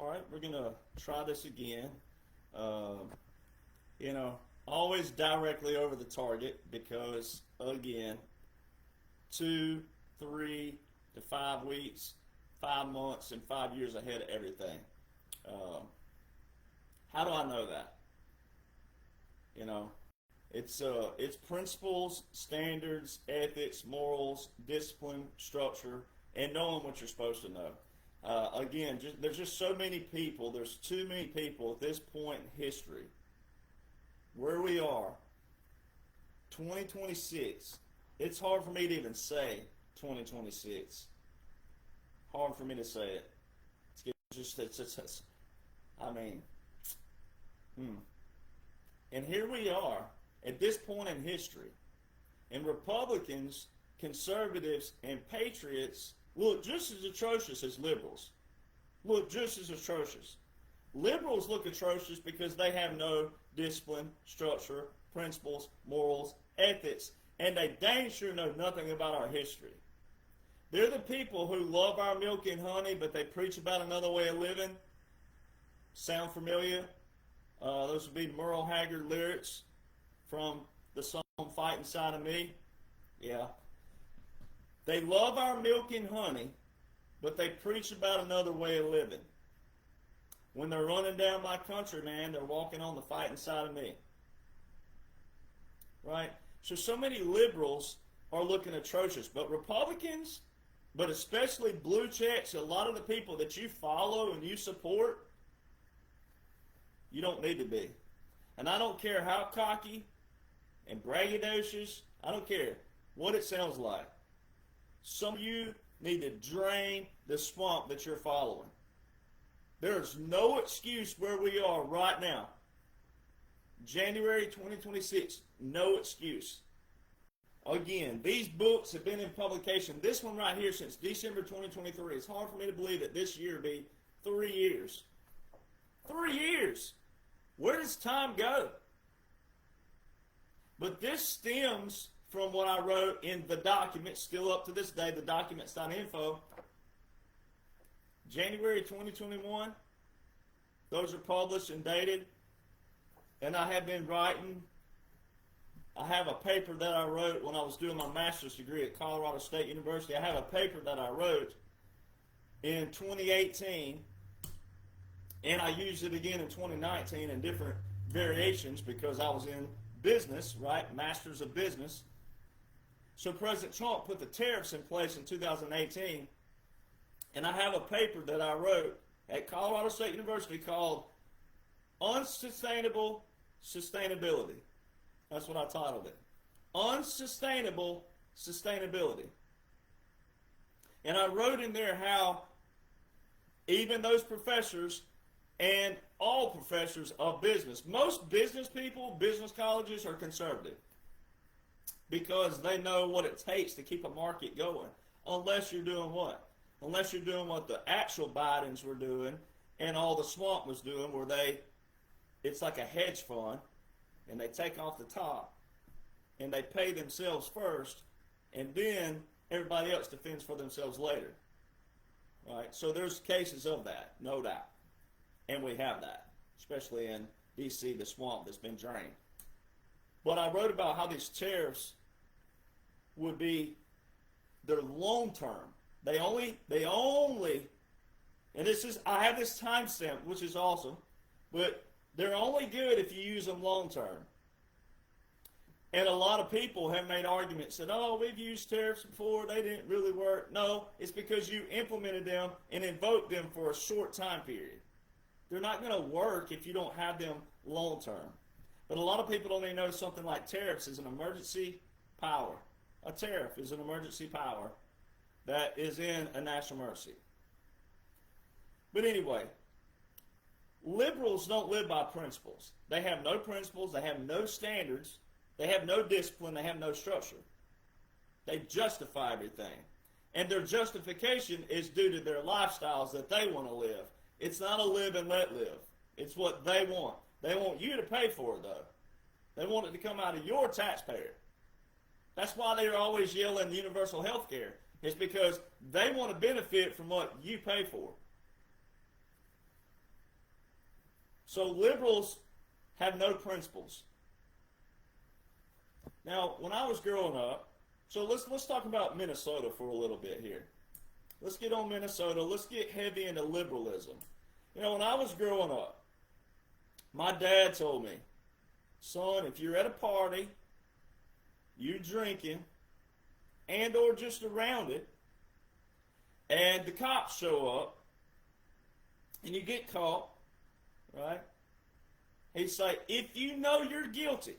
All right, we're going to try this again. Always directly over the target because, again, 2, 3 to 5 weeks, 5 months, and 5 years ahead of everything. How do I know that? It's principles, standards, ethics, morals, discipline, structure, and knowing what you're supposed to know. There's just so many people. There's too many people at this point in history. Where we are, 2026. It's hard for me to even say 2026. Hard for me to say it. And here we are at this point in history, and Republicans, conservatives, and patriots look just as atrocious as liberals. Look just as atrocious. Liberals look atrocious because they have no discipline, structure, principles, morals, ethics, and they dang sure know nothing about our history. They're the people who love our milk and honey, but they preach about another way of living. Sound familiar? Those would be Merle Haggard lyrics from the song Fight Inside of Me. Yeah. They love our milk and honey, but they preach about another way of living. When they're running down my country, man, they're walking on the fight inside of me. Right? So many liberals are looking atrocious, but Republicans, but especially blue checks, a lot of the people that you follow and you support, you don't need to be. And I don't care how cocky and braggadocious, I don't care what it sounds like. Some of you need to drain the swamp that you're following. There's no excuse where we are right now. January 2026, no excuse. Again, these books have been in publication, this one right here, since December 2023. It's hard for me to believe that this year be 3 years. 3 years! Where does time go? But this stems from what I wrote in the document, still up to this day, the documents.info. January 2021, those are published and dated. And I have been writing. I have a paper that I wrote when I was doing my master's degree at Colorado State University. I have a paper that I wrote in 2018, and I used it again in 2019 in different variations because I was in business, right? Masters of Business. So President Trump put the tariffs in place in 2018, and I have a paper that I wrote at Colorado State University called Unsustainable Sustainability. That's what I titled it. Unsustainable Sustainability. And I wrote in there how even those professors and all professors of business, most business people, business colleges are conservative because they know what it takes to keep a market going. Unless you're doing what? Unless you're doing what the actual Bidens were doing and all the swamp was doing, where it's like a hedge fund, and they take off the top, and they pay themselves first, and then everybody else defends for themselves later. Right? So there's cases of that, no doubt. And we have that, especially in D.C., the swamp that's been drained. But I wrote about how these tariffs would be, they're long term. They only, and I have this timestamp, which is awesome, but they're only good if you use them long term. And a lot of people have made arguments that, oh, we've used tariffs before, they didn't really work. No, it's because you implemented them and invoked them for a short time period. They're not going to work if you don't have them long term. But a lot of people don't even know something like tariffs is an emergency power. A tariff is an emergency power that is in a national emergency. But anyway, liberals don't live by principles. They have no principles, they have no standards, they have no discipline, they have no structure. They justify everything. And their justification is due to their lifestyles that they want to live. It's not a live and let live. It's what they want. They want you to pay for it, though. They want it to come out of your taxpayer. That's why they're always yelling universal health care. It's because they want to benefit from what you pay for. So liberals have no principles. Now, when I was growing up, so let's talk about Minnesota for a little bit here. Let's get on Minnesota. Let's get heavy into liberalism. You know, when I was growing up, my dad told me, son, if you're at a party, you're drinking, and or just around it, and the cops show up, and you get caught, right? He'd say, if you know you're guilty,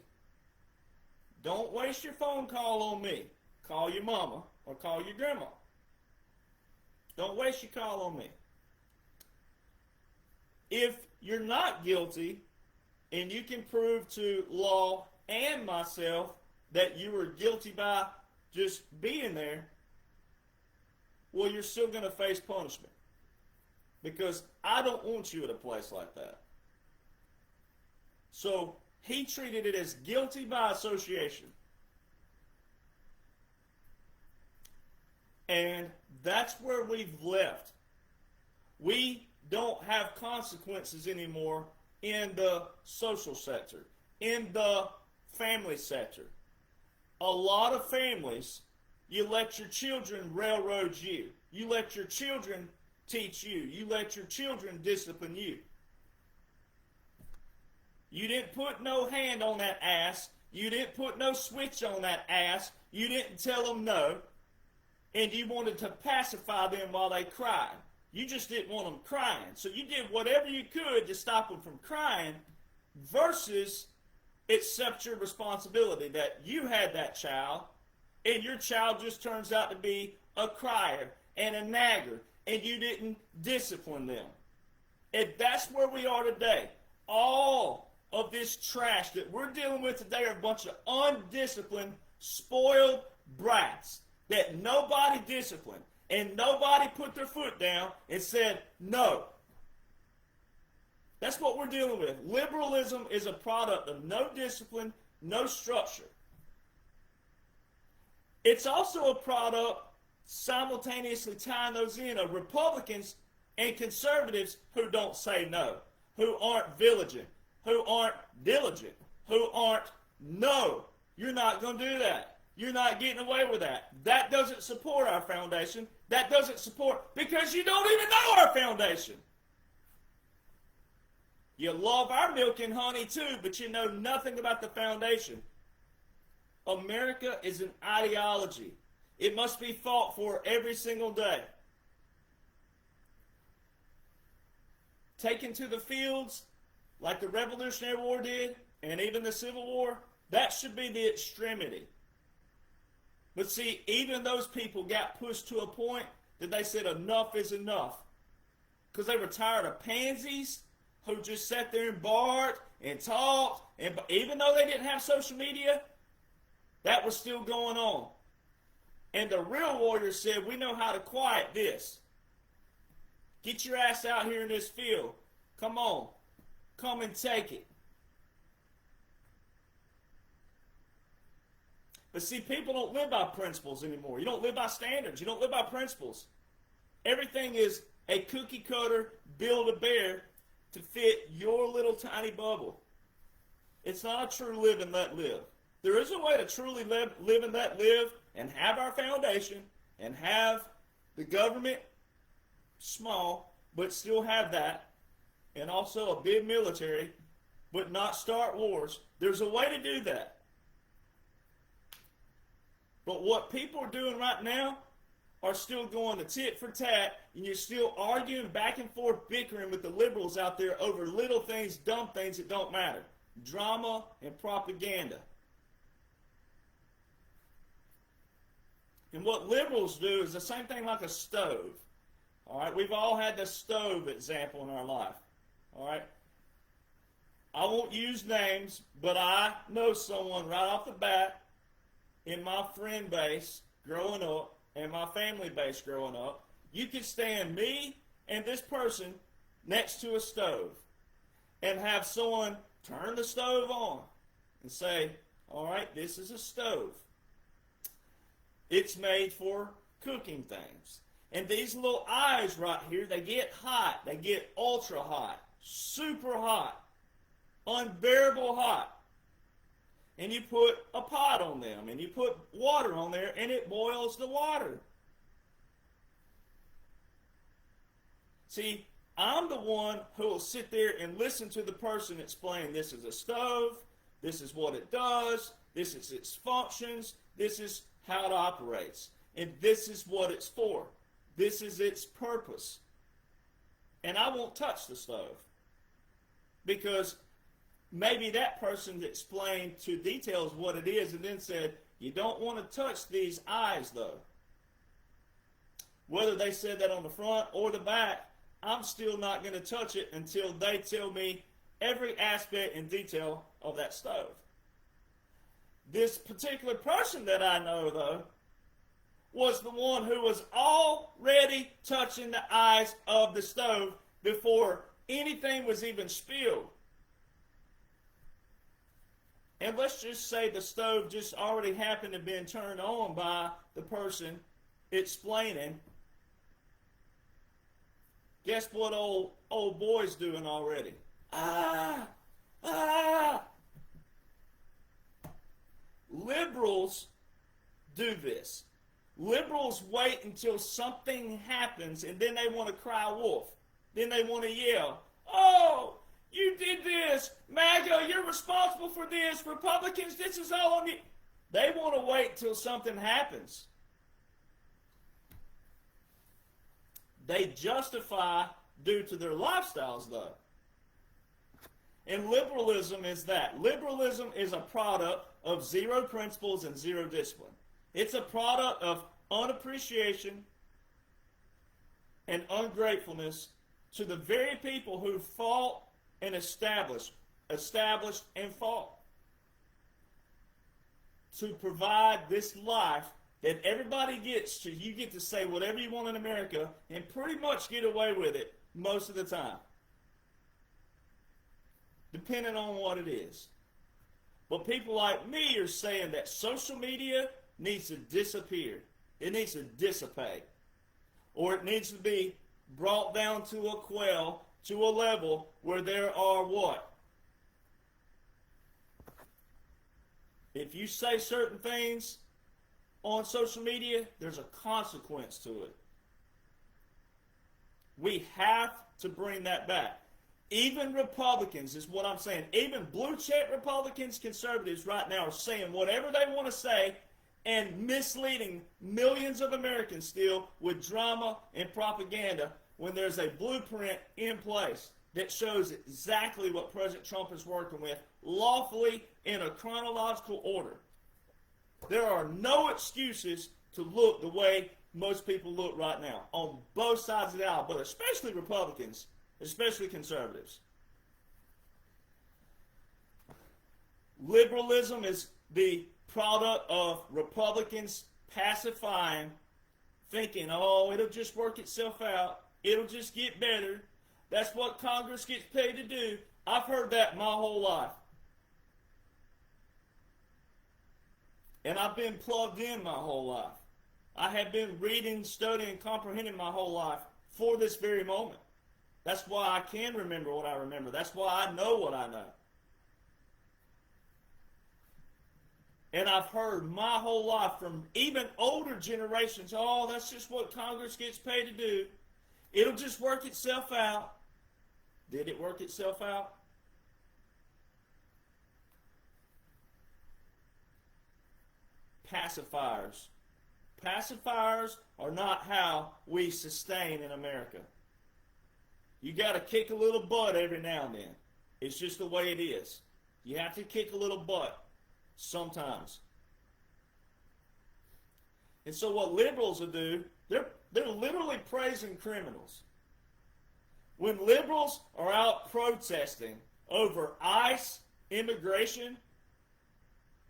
don't waste your phone call on me. Call your mama or call your grandma. Don't waste your call on me. If you're not guilty and you can prove to law and myself that you were guilty by just being there, well, you're still going to face punishment. Because I don't want you at a place like that. So he treated it as guilty by association. And that's where we've left. We don't have consequences anymore in the social sector, in the family sector. A lot of families, you let your children railroad you. You let your children teach you. You let your children discipline you. You didn't put no hand on that ass. You didn't put no switch on that ass. You didn't tell them no. And you wanted to pacify them while they cried. You just didn't want them crying. So you did whatever you could to stop them from crying versus accept your responsibility that you had that child and your child just turns out to be a crier and a nagger and you didn't discipline them. And that's where we are today. All of this trash that we're dealing with today are a bunch of undisciplined, spoiled brats that nobody disciplined and nobody put their foot down and said no. That's what we're dealing with. Liberalism is a product of no discipline, no structure. It's also a product, simultaneously tying those in, of Republicans and conservatives who don't say no, who aren't vigilant, who aren't diligent, who aren't, no, you're not going to do that. You're not getting away with that. That doesn't support our foundation. That doesn't support, because you don't even know our foundation. You love our milk and honey too, but you know nothing about the foundation. America is an ideology. It must be fought for every single day. Taken to the fields, like the Revolutionary War did, and even the Civil War, that should be the extremity. But see, even those people got pushed to a point that they said enough is enough. Because they were tired of pansies who just sat there and barked and talked. And even though they didn't have social media, that was still going on. And the real warriors said, we know how to quiet this. Get your ass out here in this field. Come on. Come and take it. But see, people don't live by principles anymore. You don't live by standards. You don't live by principles. Everything is a cookie cutter, Build-A-Bear to fit your little tiny bubble. It's not a true live and let live. There is a way to truly live and let live and have our foundation and have the government small, but still have that, and also a big military, but not start wars. There's a way to do that. But what people are doing right now are still going to tit for tat, and you're still arguing back and forth, bickering with the liberals out there over little things, dumb things that don't matter. Drama and propaganda. And what liberals do is the same thing like a stove. All right, we've all had the stove example in our life. All right, I won't use names, but I know someone right off the bat in my friend base growing up and my family base growing up. You could stand me and this person next to a stove and have someone turn the stove on and say, all right, this is a stove. It's made for cooking things. And these little eyes right here, they get hot. They get ultra hot. super hot, unbearable hot, and you put a pot on them, and you put water on there, and it boils the water. See, I'm the one who will sit there and listen to the person explain, this is a stove, this is what it does, this is its functions, this is how it operates, and this is what it's for. This is its purpose. And I won't touch the stove, because maybe that person explained to details what it is and then said, you don't want to touch these eyes though. Whether they said that on the front or the back, I'm still not going to touch it until they tell me every aspect and detail of that stove. This particular person that I know, though, was the one who was already touching the eyes of the stove before anything was even spilled. And let's just say the stove just already happened to be turned on by the person explaining. Guess what old boy's doing already? Liberals do this. Liberals wait until something happens and then they want to cry wolf. Then they want to yell, oh, you did this. MAGA, you're responsible for this. Republicans, this is all on you. They want to wait till something happens. They justify due to their lifestyles, though. And liberalism is that. Liberalism is a product of zero principles and zero discipline. It's a product of unappreciation and ungratefulness to the very people who fought and established and fought to provide this life that everybody gets to. You get to say whatever you want in America and pretty much get away with it most of the time, depending on what it is. But people like me are saying that social media needs to disappear. It needs to dissipate. Or it needs to be brought down to a quell, to a level where there are what? If you say certain things on social media, there's a consequence to it. We have to bring that back. Even Republicans is what I'm saying. Even blue check Republicans, conservatives right now are saying whatever they want to say and misleading millions of Americans still with drama and propaganda when there's a blueprint in place that shows exactly what President Trump is working with lawfully in a chronological order. There are no excuses to look the way most people look right now on both sides of the aisle, but especially Republicans, especially conservatives. Liberalism is the product of Republicans pacifying, thinking, oh, it'll just work itself out. It'll just get better. That's what Congress gets paid to do. I've heard that my whole life. And I've been plugged in my whole life. I have been reading, studying, comprehending my whole life for this very moment. That's why I can remember what I remember. That's why I know what I know. And I've heard my whole life from even older generations, oh, that's just what Congress gets paid to do. It'll just work itself out. Did it work itself out? Pacifiers. Pacifiers are not how we sustain in America. You got to kick a little butt every now and then. It's just the way it is. You have to kick a little butt sometimes. And so what liberals will do, they're literally praising criminals. When liberals are out protesting over ICE, immigration,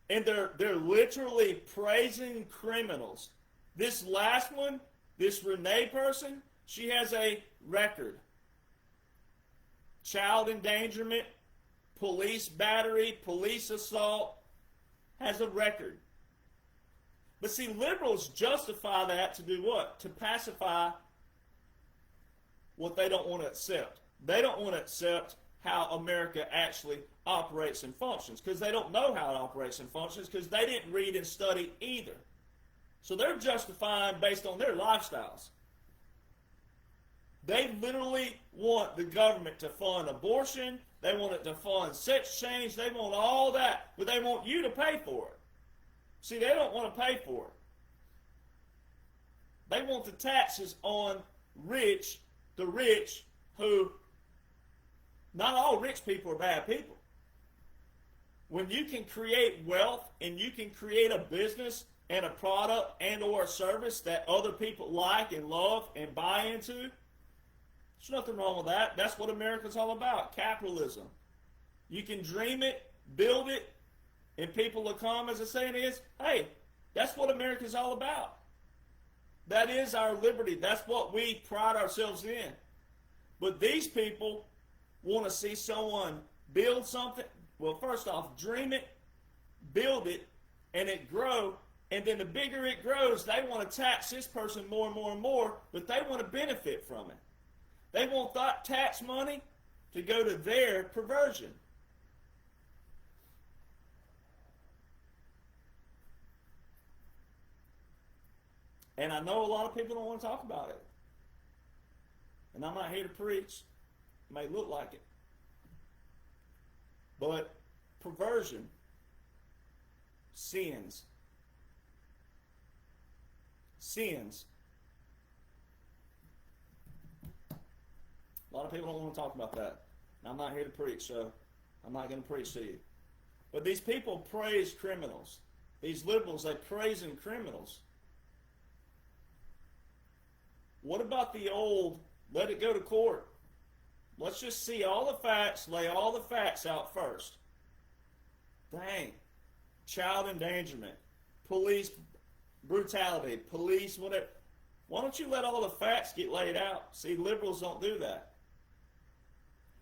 and they're literally praising criminals. This last one, this Renee person, she has a record. Child endangerment, police battery, police assault, has a record. But see, liberals justify that to do what? To pacify what they don't want to accept. They don't want to accept how America actually operates and functions because they don't know how it operates and functions because they didn't read and study either. So they're justifying based on their lifestyles. They literally want the government to fund abortion. They want it to fund sex change. They want all that, but they want you to pay for it. See, they don't want to pay for it. They want the taxes on the rich who, not all rich people are bad people. When you can create wealth and you can create a business and a product and or a service that other people like and love and buy into, there's nothing wrong with that. That's what America's all about, capitalism. You can dream it, build it, and people will come, as the saying is, hey, that's what America's all about. That is our liberty. That's what we pride ourselves in. But these people want to see someone build something. Well, first off, dream it, build it, and it grow. And then the bigger it grows, they want to tax this person more and more and more, but they want to benefit from it. They want that tax money to go to their perversion. And I know a lot of people don't want to talk about it. And I'm not here to preach. It may look like it. But perversion, sins. A lot of people don't want to talk about that. And I'm not here to preach, so I'm not going to preach to you. But these people praise criminals. These liberals, they praise in criminals. What about the old, let it go to court? Let's just see all the facts, lay all the facts out first. Dang. Child endangerment, police brutality, police whatever. Why don't you let all the facts get laid out? See, liberals don't do that.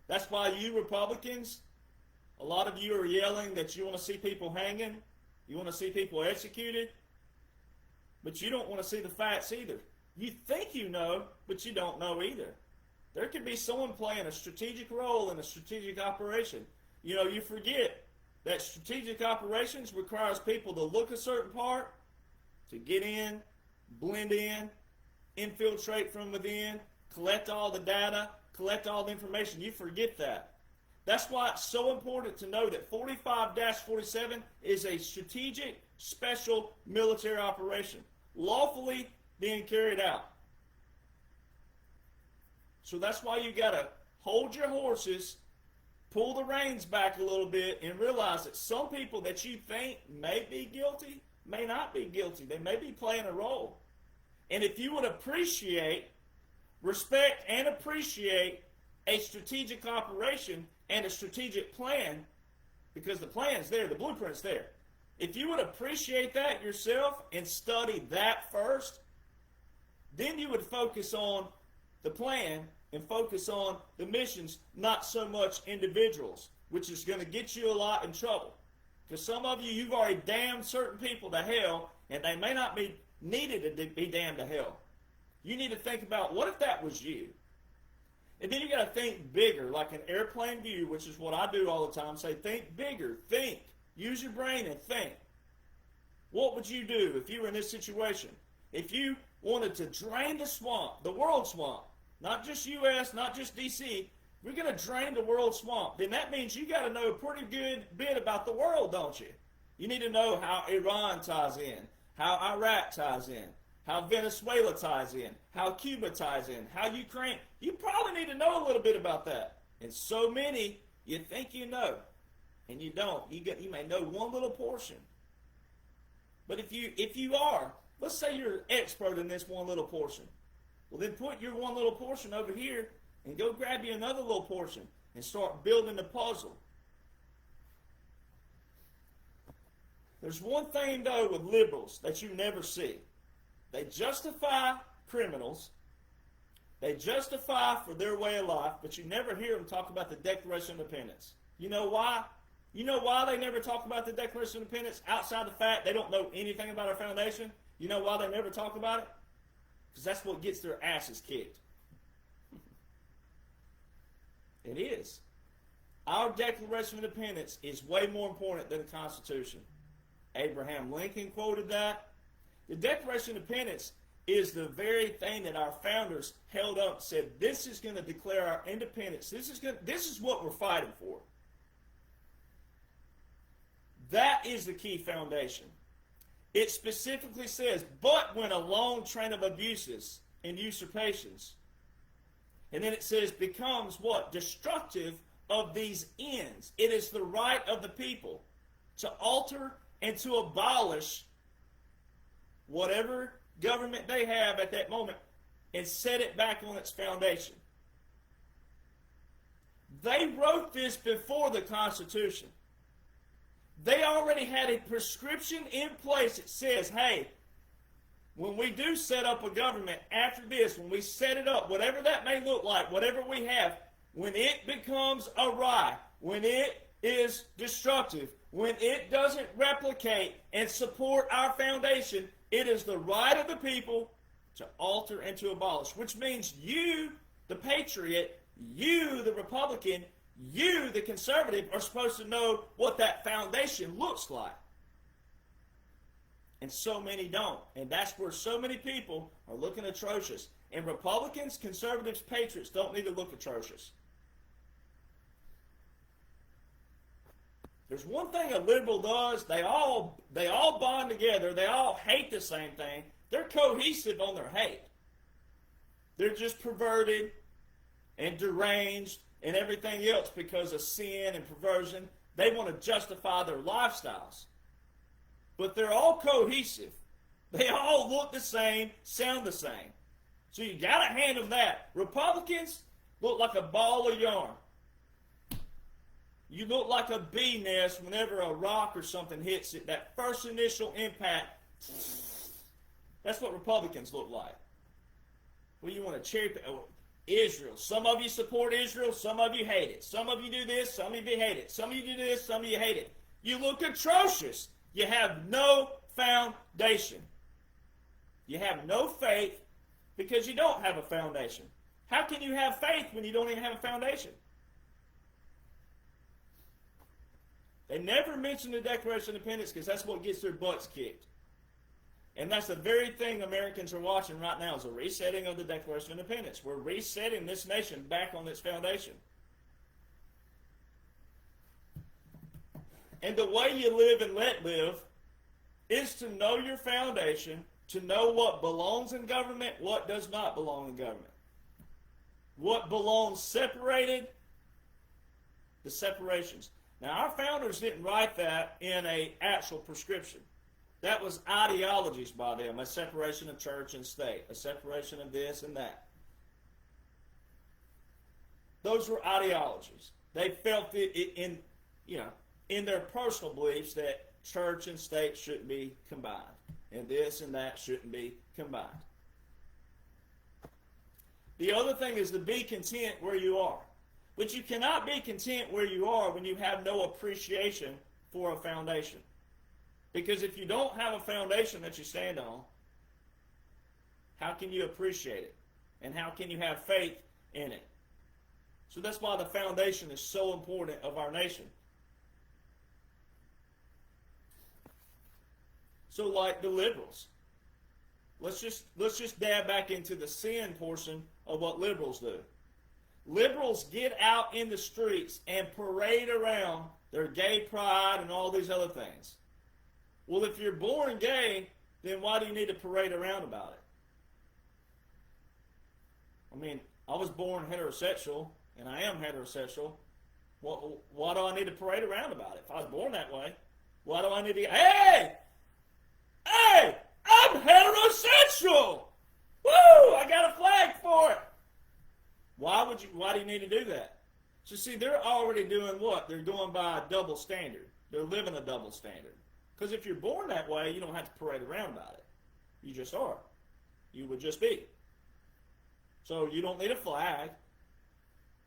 That's why you Republicans, a lot of you are yelling that you want to see people hanging, you want to see people executed, but you don't want to see the facts either. You think you know, but you don't know either. There could be someone playing a strategic role in a strategic operation. You know, you forget that strategic operations requires people to look a certain part, to get in, blend in, infiltrate from within, collect all the data, collect all the information. You forget that. That's why it's so important to know that 45-47 is a strategic, special military operation, lawfully being carried out. So that's why you got to hold your horses, pull the reins back a little bit, and realize that some people that you think may be guilty may not be guilty. They may be playing a role. And if you would appreciate, respect and appreciate a strategic operation and a strategic plan, because the plan's there, the blueprint's there. If you would appreciate that yourself and study that first, then you would focus on the plan and focus on the missions, not so much individuals, which is going to get you a lot in trouble. Because some of you, you've already damned certain people to hell, and they may not be needed to be damned to hell. You need to think about, what if that was you? And then you got to think bigger, like an airplane view, which is what I do all the time. Say, think bigger, think. Use your brain and think. What would you do if you were in this situation? If you wanted to drain the swamp, the world swamp, not just U.S., not just D.C., we're going to drain the world swamp. Then that means you got to know a pretty good bit about the world, don't you? You need to know how Iran ties in, how Iraq ties in, how Venezuela ties in, how Cuba ties in, how Ukraine. You probably need to know a little bit about that. And so many, you think you know, and you don't. You may know one little portion. But if you are, let's say you're an expert in this one little portion. Well, then put your one little portion over here and go grab you another little portion and start building the puzzle. There's one thing, though, with liberals that you never see. They justify criminals. They justify for their way of life, but you never hear them talk about the Declaration of Independence. You know why? You know why they never talk about the Declaration of Independence outside the fact they don't know anything about our foundation? You know why they never talk about it? Because that's what gets their asses kicked. It is. Our Declaration of Independence is way more important than the Constitution. Abraham Lincoln quoted that. The Declaration of Independence is the very thing that our founders held up and said, this is going to declare our independence. This is what we're fighting for. That is the key foundation. It specifically says, but when a long train of abuses and usurpations, and then it says, becomes what? Destructive of these ends. It is the right of the people to alter and to abolish whatever government they have at that moment and set it back on its foundation. They wrote this before the Constitution. They already had a prescription in place that says, hey, when we do set up a government after this, when we set it up, whatever that may look like, whatever we have, when it becomes awry, when it is destructive, when it doesn't replicate and support our foundation, it is the right of the people to alter and to abolish, which means you, the patriot, you, the Republican, you, the conservative, are supposed to know what that foundation looks like. And so many don't. And that's where so many people are looking atrocious. And Republicans, conservatives, patriots don't need to look atrocious. There's one thing a liberal does. They all bond together. They all hate the same thing. They're cohesive on their hate. They're just perverted and deranged and everything else because of sin and perversion. They want to justify their lifestyles. But they're all cohesive. They all look the same, sound the same. So you got to hand them that. Republicans look like a ball of yarn. You look like a bee nest whenever a rock or something hits it. That first initial impact, that's what Republicans look like. Well, you want to cherry pick Israel. Some of you support Israel, some of you hate it. Some of you do this, some of you hate it. Some of you do this, some of you hate it. You look atrocious. You have no foundation. You have no faith because you don't have a foundation. How can you have faith when you don't even have a foundation? They never mention the Declaration of Independence because that's what gets their butts kicked. And that's the very thing Americans are watching right now is a resetting of the Declaration of Independence. We're resetting this nation back on its foundation. And the way you live and let live is to know your foundation, to know what belongs in government, what does not belong in government. What belongs separated, the separations. Now, our founders didn't write that in an actual prescription. That was ideologies by them, a separation of church and state, a separation of this and that. Those were ideologies. They felt it in their personal beliefs that church and state shouldn't be combined, and this and that shouldn't be combined. The other thing is to be content where you are. But you cannot be content where you are when you have no appreciation for a foundation. Because if you don't have a foundation that you stand on, how can you appreciate it? And how can you have faith in it? So that's why the foundation is so important of our nation. So like the liberals, let's just dab back into the sin portion of what liberals do. Liberals get out in the streets and parade around their gay pride and all these other things. Well, if you're born gay, then why do you need to parade around about it? I mean, I was born heterosexual, and I am heterosexual. Why do I need to parade around about it? If I was born that way, why do I need to hey, I'm heterosexual! Woo, I got a flag for it. Why do you need to do that? So see, they're already doing what? They're going by a double standard. They're living a double standard. Because if you're born that way, you don't have to parade around about it. You just are. You would just be. So you don't need a flag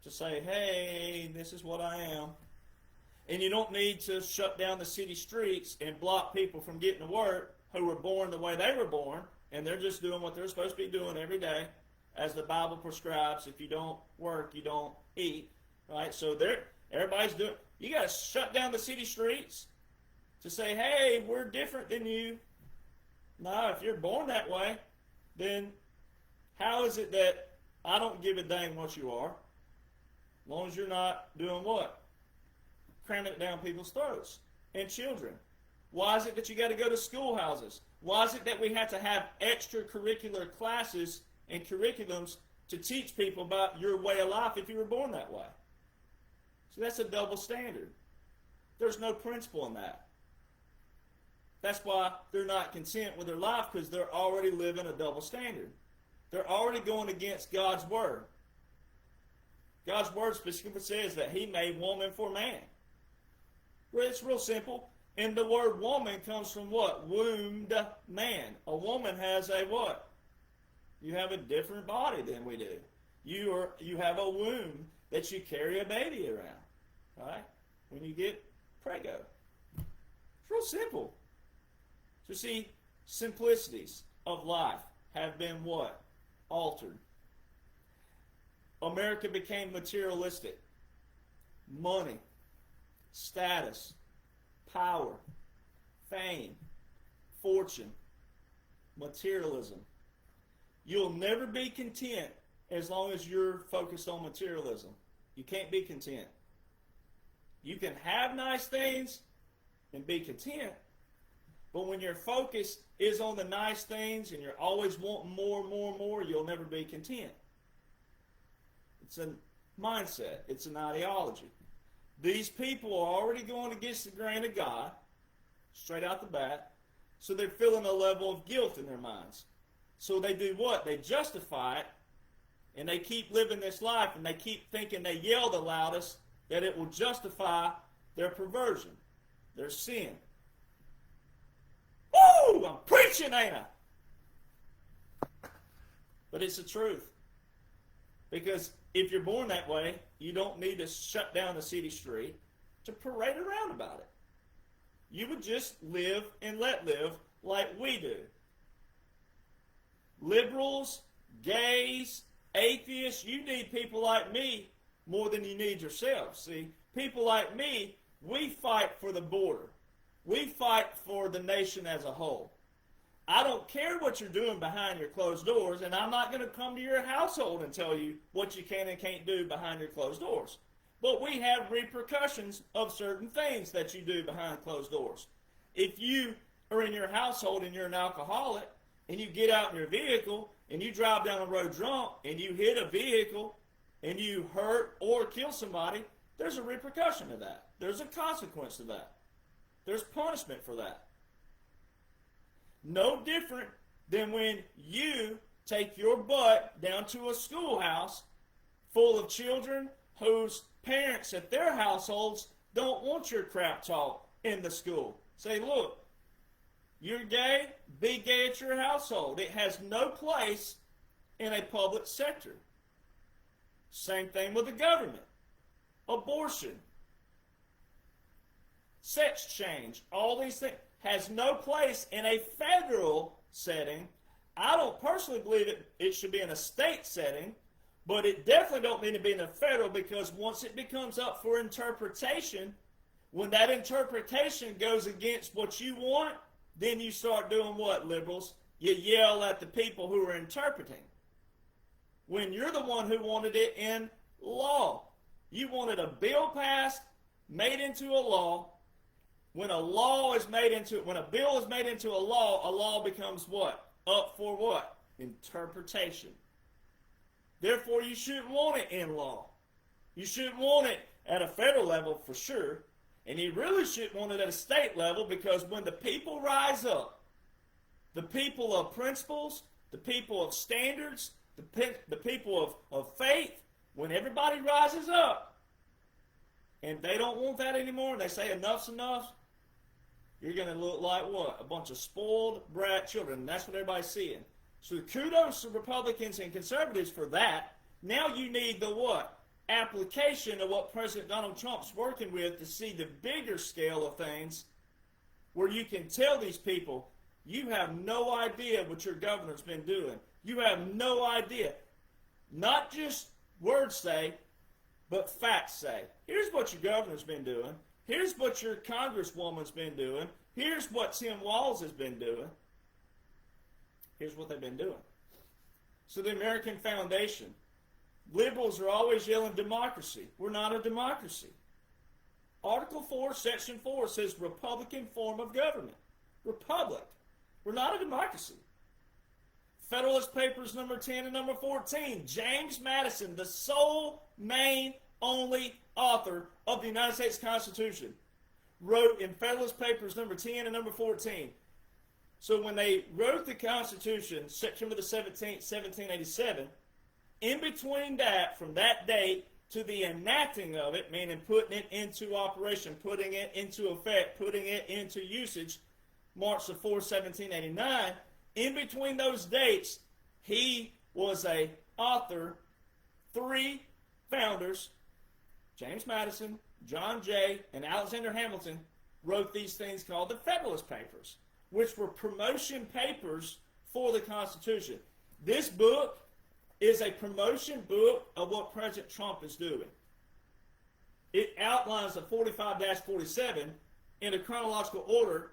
to say, hey, this is what I am. And you don't need to shut down the city streets and block people from getting to work who were born the way they were born, and they're just doing what they're supposed to be doing every day. As the Bible prescribes, if you don't work, you don't eat. right? So everybody's doing. You got to shut down the city streets to say, hey, we're different than you. No, if you're born that way, then how is it that I don't give a dang what you are, as long as you're not doing what? Cramming it down people's throats and children. Why is it that you got to go to schoolhouses? Why is it that we have to have extracurricular classes and curriculums to teach people about your way of life if you were born that way? So that's a double standard. There's no principle in that. That's why they're not content with their life, because they're already living a double standard. They're already going against God's word. God's word specifically says that he made woman for man. Well, it's real simple. And the word woman comes from what? Wombed man. A woman has a what? You have a different body than we do. You have a womb that you carry a baby around. Right? When you get prego. It's real simple. So see, simplicities of life have been what? Altered. America became materialistic. Money, status, power, fame, fortune, materialism. You'll never be content as long as you're focused on materialism. You can't be content. You can have nice things and be content, but when your focus is on the nice things and you're always wanting more and more and more, you'll never be content. It's a mindset. It's an ideology. These people are already going against the grain of God, straight out the bat, so they're feeling a level of guilt in their minds. So they do what? They justify it, and they keep living this life, and they keep thinking they yell the loudest that it will justify their perversion, their sin. Woo! I'm preaching, ain't I? But it's the truth. Because if you're born that way, you don't need to shut down the city street to parade around about it. You would just live and let live like we do. Liberals, gays, atheists, you need people like me more than you need yourself. See, people like me, we fight for the border. We fight for the nation as a whole. I don't care what you're doing behind your closed doors, and I'm not going to come to your household and tell you what you can and can't do behind your closed doors. But we have repercussions of certain things that you do behind closed doors. If you are in your household and you're an alcoholic, and you get out in your vehicle, and you drive down the road drunk, and you hit a vehicle, and you hurt or kill somebody, there's a repercussion to that. There's a consequence to that. There's punishment for that. No different than when you take your butt down to a schoolhouse full of children whose parents at their households don't want your crap talk in the school. Say, look, you're gay, be gay at your household. It has no place in a public sector. Same thing with the government. Abortion, sex change, all these things has no place in a federal setting. I don't personally believe it should be in a state setting, but it definitely don't need to be in a federal, because once it becomes up for interpretation, when that interpretation goes against what you want, then you start doing what, liberals? You yell at the people who are interpreting. When you're the one who wanted it in law. You wanted a bill passed, made into a law. When a bill is made into a law becomes what? Up for what? Interpretation. Therefore, you shouldn't want it in law. You shouldn't want it at a federal level for sure. And you really shouldn't want it at a state level, because when the people rise up, the people of principles, the people of standards, the people of faith, when everybody rises up and they don't want that anymore and they say enough's enough, you're going to look like what? A bunch of spoiled brat children. And that's what everybody's seeing. So kudos to Republicans and conservatives for that. Now you need the what? Application of what President Donald Trump's working with to see the bigger scale of things, where you can tell these people, you have no idea what your governor's been doing. You have no idea. Not just words say, but facts say. Here's what your governor's been doing. Here's what your congresswoman's been doing. Here's what Tim Walz has been doing. Here's what they've been doing. So the American Foundation, liberals are always yelling democracy. We're not a democracy. Article 4, Section 4 says Republican form of government. Republic. We're not a democracy. Federalist Papers number 10 and number 14. James Madison, the sole, main, only author of the United States Constitution, wrote in Federalist Papers number 10 and number 14. So when they wrote the Constitution, September the 17th, 1787, in between that, from that date to the enacting of it, meaning putting it into operation, putting it into effect, putting it into usage, March the 4th, 1789, in between those dates, he was a author. 3 founders, James Madison, John Jay, and Alexander Hamilton, wrote these things called the Federalist Papers, which were promotion papers for the Constitution. This book is a promotion book of what President Trump is doing. It outlines the 45-47 in a chronological order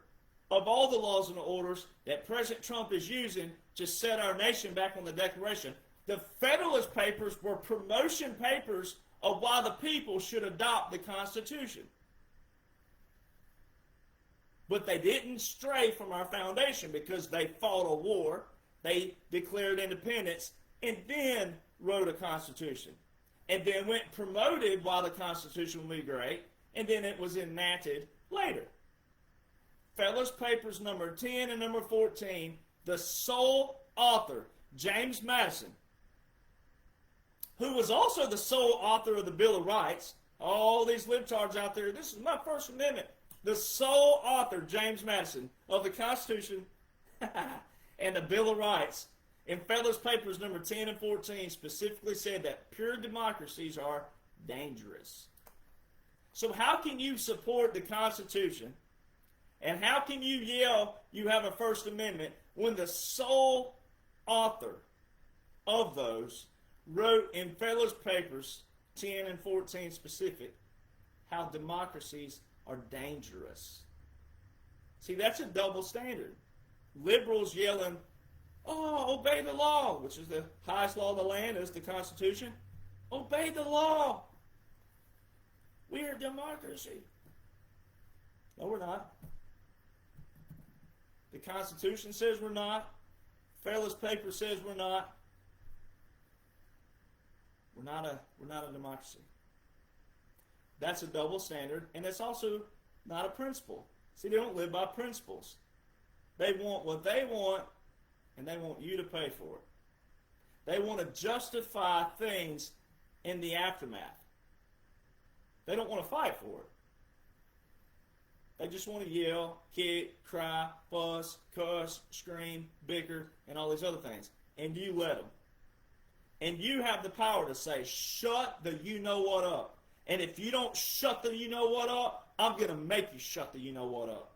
of all the laws and orders that President Trump is using to set our nation back on the Declaration. The Federalist Papers were promotion papers of why the people should adopt the Constitution. But they didn't stray from our foundation because they fought a war, they declared independence, and then wrote a Constitution. And then went promoted while the Constitution was great, and then it was enacted later. Federalist Papers number 10 and number 14, the sole author, James Madison, who was also the sole author of the Bill of Rights. All these libtards out there, this is my First Amendment. The sole author, James Madison, of the Constitution and the Bill of Rights, in Federalist Papers number 10 and 14, specifically said that pure democracies are dangerous. So how can you support the Constitution, and how can you yell you have a First Amendment when the sole author of those wrote in Federalist Papers 10 and 14 specific how democracies are dangerous? See, that's a double standard. Liberals yelling, oh, obey the law, which is the highest law of the land, is the Constitution. Obey the law. We are a democracy. No, we're not. The Constitution says we're not. Federalist Paper says we're not. We're not a democracy. That's a double standard, and it's also not a principle. See, they don't live by principles. They want what they want, and they want you to pay for it. They want to justify things in the aftermath. They don't want to fight for it. They just want to yell, kick, cry, fuss, cuss, scream, bicker, and all these other things. And you let them. And you have the power to say, shut the you-know-what up. And if you don't shut the you-know-what up, I'm going to make you shut the you-know-what up.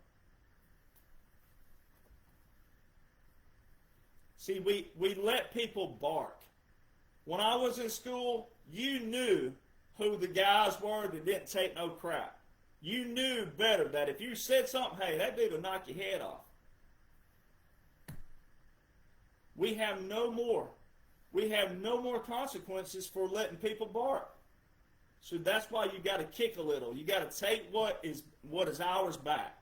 See, we let people bark. When I was in school, you knew who the guys were that didn't take no crap. You knew better that if you said something, hey, that dude will knock your head off. We have no more. We have no more consequences for letting people bark. So that's why you got to kick a little. You got to take what is ours back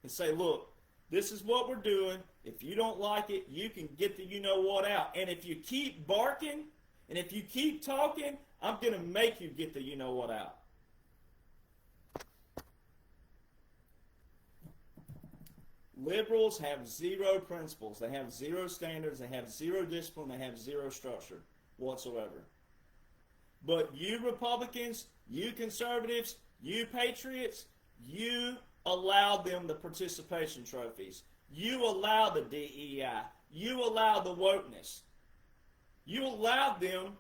and say, look, this is what we're doing. If you don't like it, you can get the you-know-what out. And if you keep barking and if you keep talking, I'm going to make you get the you-know-what out. Liberals have zero principles. They have zero standards. They have zero discipline. They have zero structure whatsoever. But you Republicans, you conservatives, you patriots, you allowed them the participation trophies. You allowed the DEI. You allowed the wokeness. You allowed them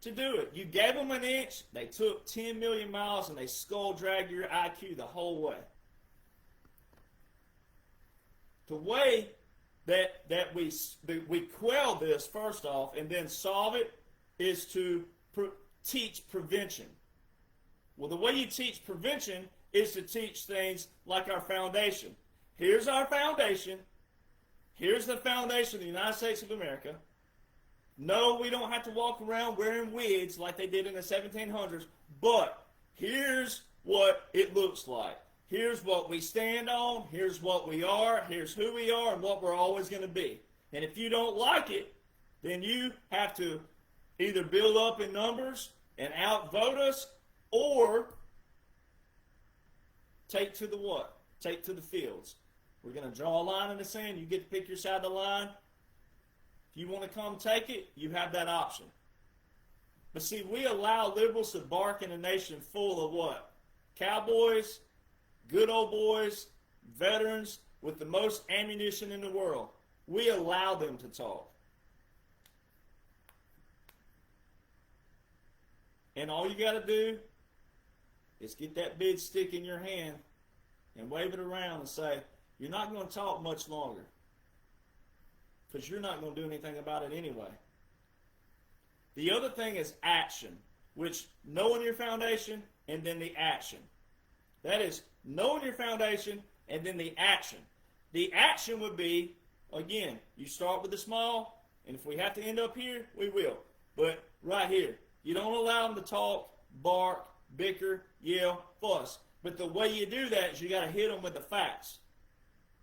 to do it. You gave them an inch. They took 10 million miles and they skull-dragged your IQ the whole way. The way that we quell this, first off, and then solve it, is to teach prevention. Well, the way you teach prevention is to teach things like our foundation. Here's our foundation. Here's the foundation of the United States of America. No, we don't have to walk around wearing wigs like they did in the 1700s, but here's what it looks like. Here's what we stand on. Here's what we are. Here's who we are and what we're always going to be. And if you don't like it, then you have to either build up in numbers and outvote us, or take to the what? Take to the fields. We're going to draw a line in the sand. You get to pick your side of the line. If you want to come take it, you have that option. But see, we allow liberals to bark in a nation full of what? Cowboys, good old boys, veterans with the most ammunition in the world. We allow them to talk. And all you got to do is get that big stick in your hand and wave it around and say, you're not going to talk much longer, because you're not going to do anything about it anyway. The other thing is action, which knowing your foundation and then the action. That is knowing your foundation and then the action. The action would be, again, you start with the small, and if we have to end up here, we will. But right here, you don't allow them to talk, bark, bicker, yell, fuss. But the way you do that is you got to hit them with the facts.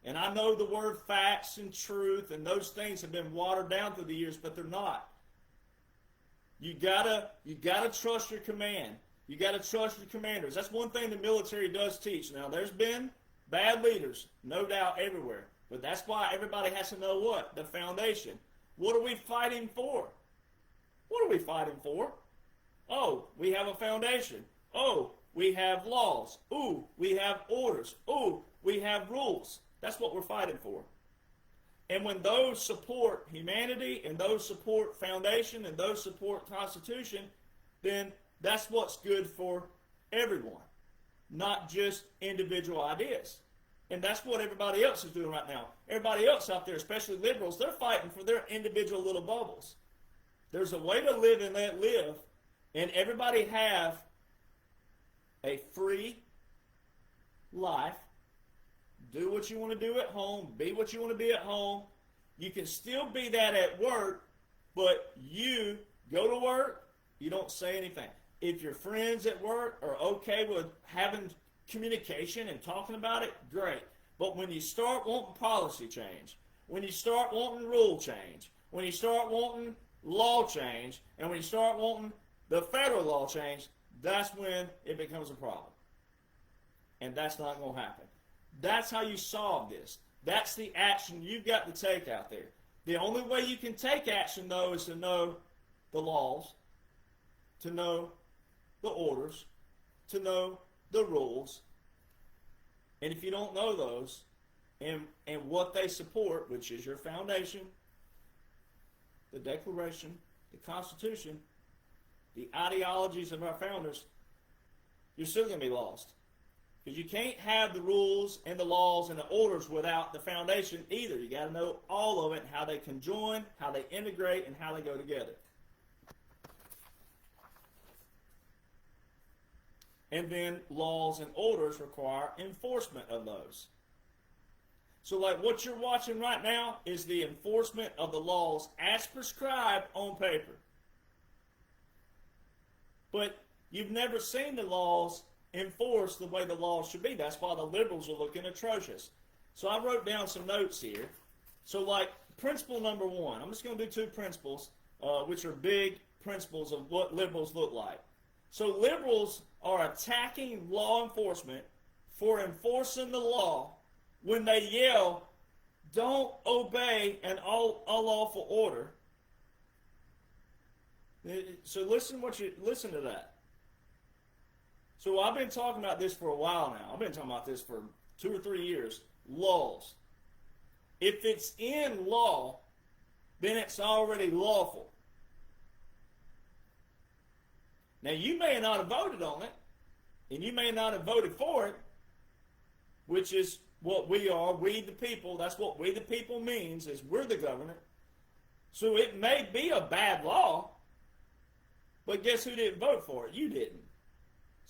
And I know the word facts and truth and those things have been watered down through the years, but they're not. You gotta trust your command. You gotta trust your commanders. That's one thing the military does teach. Now, there's been bad leaders, no doubt, everywhere. But that's why everybody has to know what? The foundation. What are we fighting for? What are we fighting for? Oh, we have a foundation. Oh, we have laws. Ooh, we have orders. Ooh, we have rules. That's what we're fighting for. And when those support humanity and those support foundation and those support Constitution, then that's what's good for everyone, not just individual ideas. And that's what everybody else is doing right now. Everybody else out there, especially liberals, they're fighting for their individual little bubbles. There's a way to live and let live, and everybody have a free life. Do what you want to do at home. Be what you want to be at home. You can still be that at work, but you go to work, you don't say anything. If your friends at work are okay with having communication and talking about it, great. But when you start wanting policy change, when you start wanting rule change, when you start wanting law change, and when you start wanting the federal law change, that's when it becomes a problem. And that's not going to happen. That's how you solve this. That's the action you've got to take out there. The only way you can take action, though, is to know the laws, to know the orders, to know the rules. And if you don't know those and what they support, which is your foundation, the Declaration, the Constitution, the ideologies of our founders, you're still going to be lost. Because you can't have the rules and the laws and the orders without the foundation either. You got to know all of it, and how they conjoin, how they integrate, and how they go together. And then laws and orders require enforcement of those. So like what you're watching right now is the enforcement of the laws as prescribed on paper. But you've never seen the laws enforced the way the laws should be. That's why the liberals are looking atrocious. So I wrote down some notes here. So like principle number 1, I'm just going to do 2 principles, which are big principles of what liberals look like. So liberals are attacking law enforcement for enforcing the law when they yell, don't obey an unlawful order. So listen to that. So I've been talking about this for a while now. I've been talking about this for 2 or 3 years. Laws. If it's in law, then it's already lawful. Now, you may not have voted on it, and you may not have voted for it, which is what we are, we the people. That's what we the people means, is we're the government. So it may be a bad law, but guess who didn't vote for it? You didn't.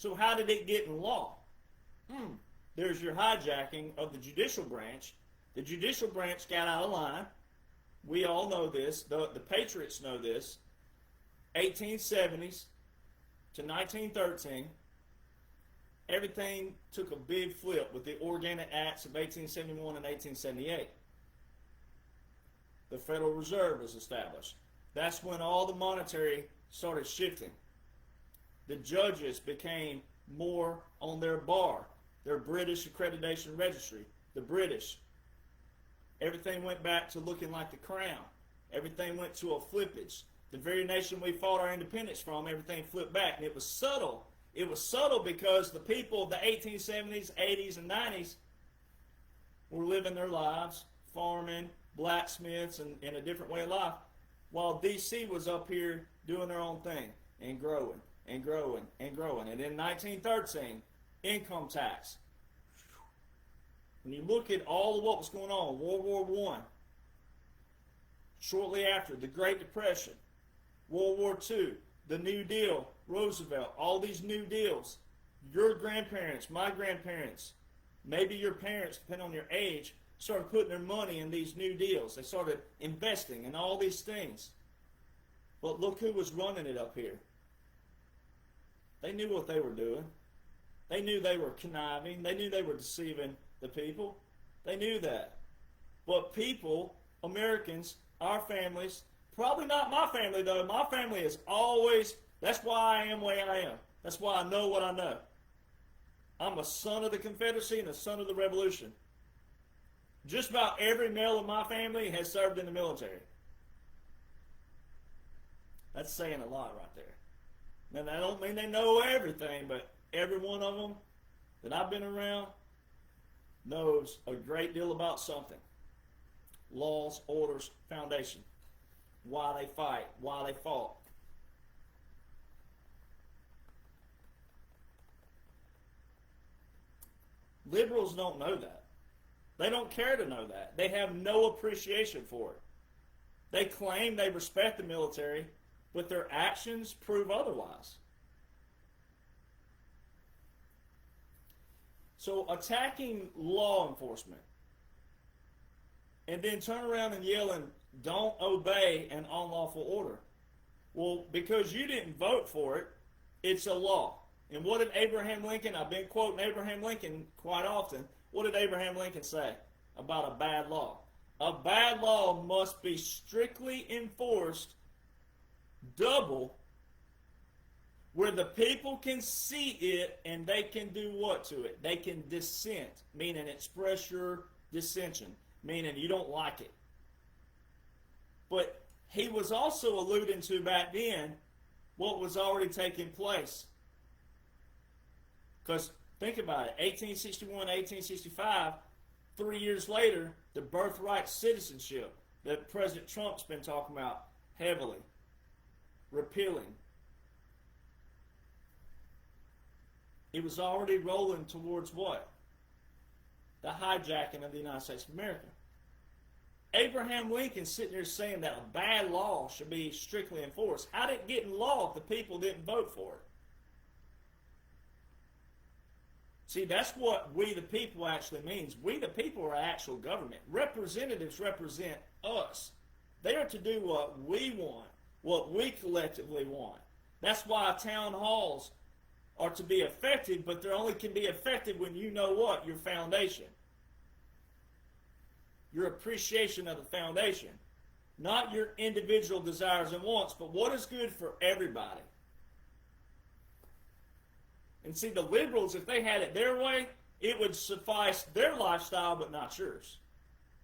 So how did it get in law? There's your hijacking of the judicial branch. The judicial branch got out of line. We all know this. The Patriots know this. 1870s to 1913, everything took a big flip with the Organic Acts of 1871 and 1878. The Federal Reserve was established. That's when all the monetary started shifting. The judges became more on their bar, their British accreditation registry, the British. Everything went back to looking like the crown. Everything went to a flippage. The very nation we fought our independence from, everything flipped back. And it was subtle. It was subtle because the people of the 1870s, 80s, and 90s were living their lives, farming, blacksmiths, and in a different way of life, while D.C. was up here doing their own thing and growing and growing and growing. And in 1913, income tax. When you look at all of what was going on, World War I, shortly after, the Great Depression, World War II, the New Deal, Roosevelt, all these new deals, your grandparents, my grandparents, maybe your parents, depending on your age, started putting their money in these new deals. They started investing in all these things. But look who was running it up here. They knew what they were doing. They knew they were conniving. They knew they were deceiving the people. They knew that. But people, Americans, our families, probably not my family though. My family is always, that's why I am the way I am. That's why I know what I know. I'm a son of the Confederacy and a son of the Revolution. Just about every male in my family has served in the military. That's saying a lot right there. Now, that don't mean they know everything, but every one of them that I've been around knows a great deal about something. Laws, orders, foundation. Why they fight, why they fought. Liberals don't know that. They don't care to know that. They have no appreciation for it. They claim they respect the military, but their actions prove otherwise. So attacking law enforcement and then turn around and yelling, don't obey an unlawful order. Well, because you didn't vote for it, it's a law. And what did Abraham Lincoln, I've been quoting Abraham Lincoln quite often, what did Abraham Lincoln say about a bad law? A bad law must be strictly enforced, double, where the people can see it and they can do what to it? They can dissent, meaning express your dissension, meaning you don't like it. But he was also alluding to back then what was already taking place. Because think about it, 1861, 1865, 3 years later, the birthright citizenship that President Trump's been talking about heavily, repealing. It was already rolling towards what? The hijacking of the United States of America. Abraham Lincoln sitting there saying that a bad law should be strictly enforced. How did it get in law if the people didn't vote for it? See, that's what we the people actually means. We the people are actual government. Representatives represent us. They are to do what we want, what we collectively want. That's why town halls are to be effective, but they only can be effective when you know what? Your foundation. Your appreciation of the foundation. Not your individual desires and wants, but what is good for everybody. And see, the liberals, if they had it their way, it would suffice their lifestyle, but not yours.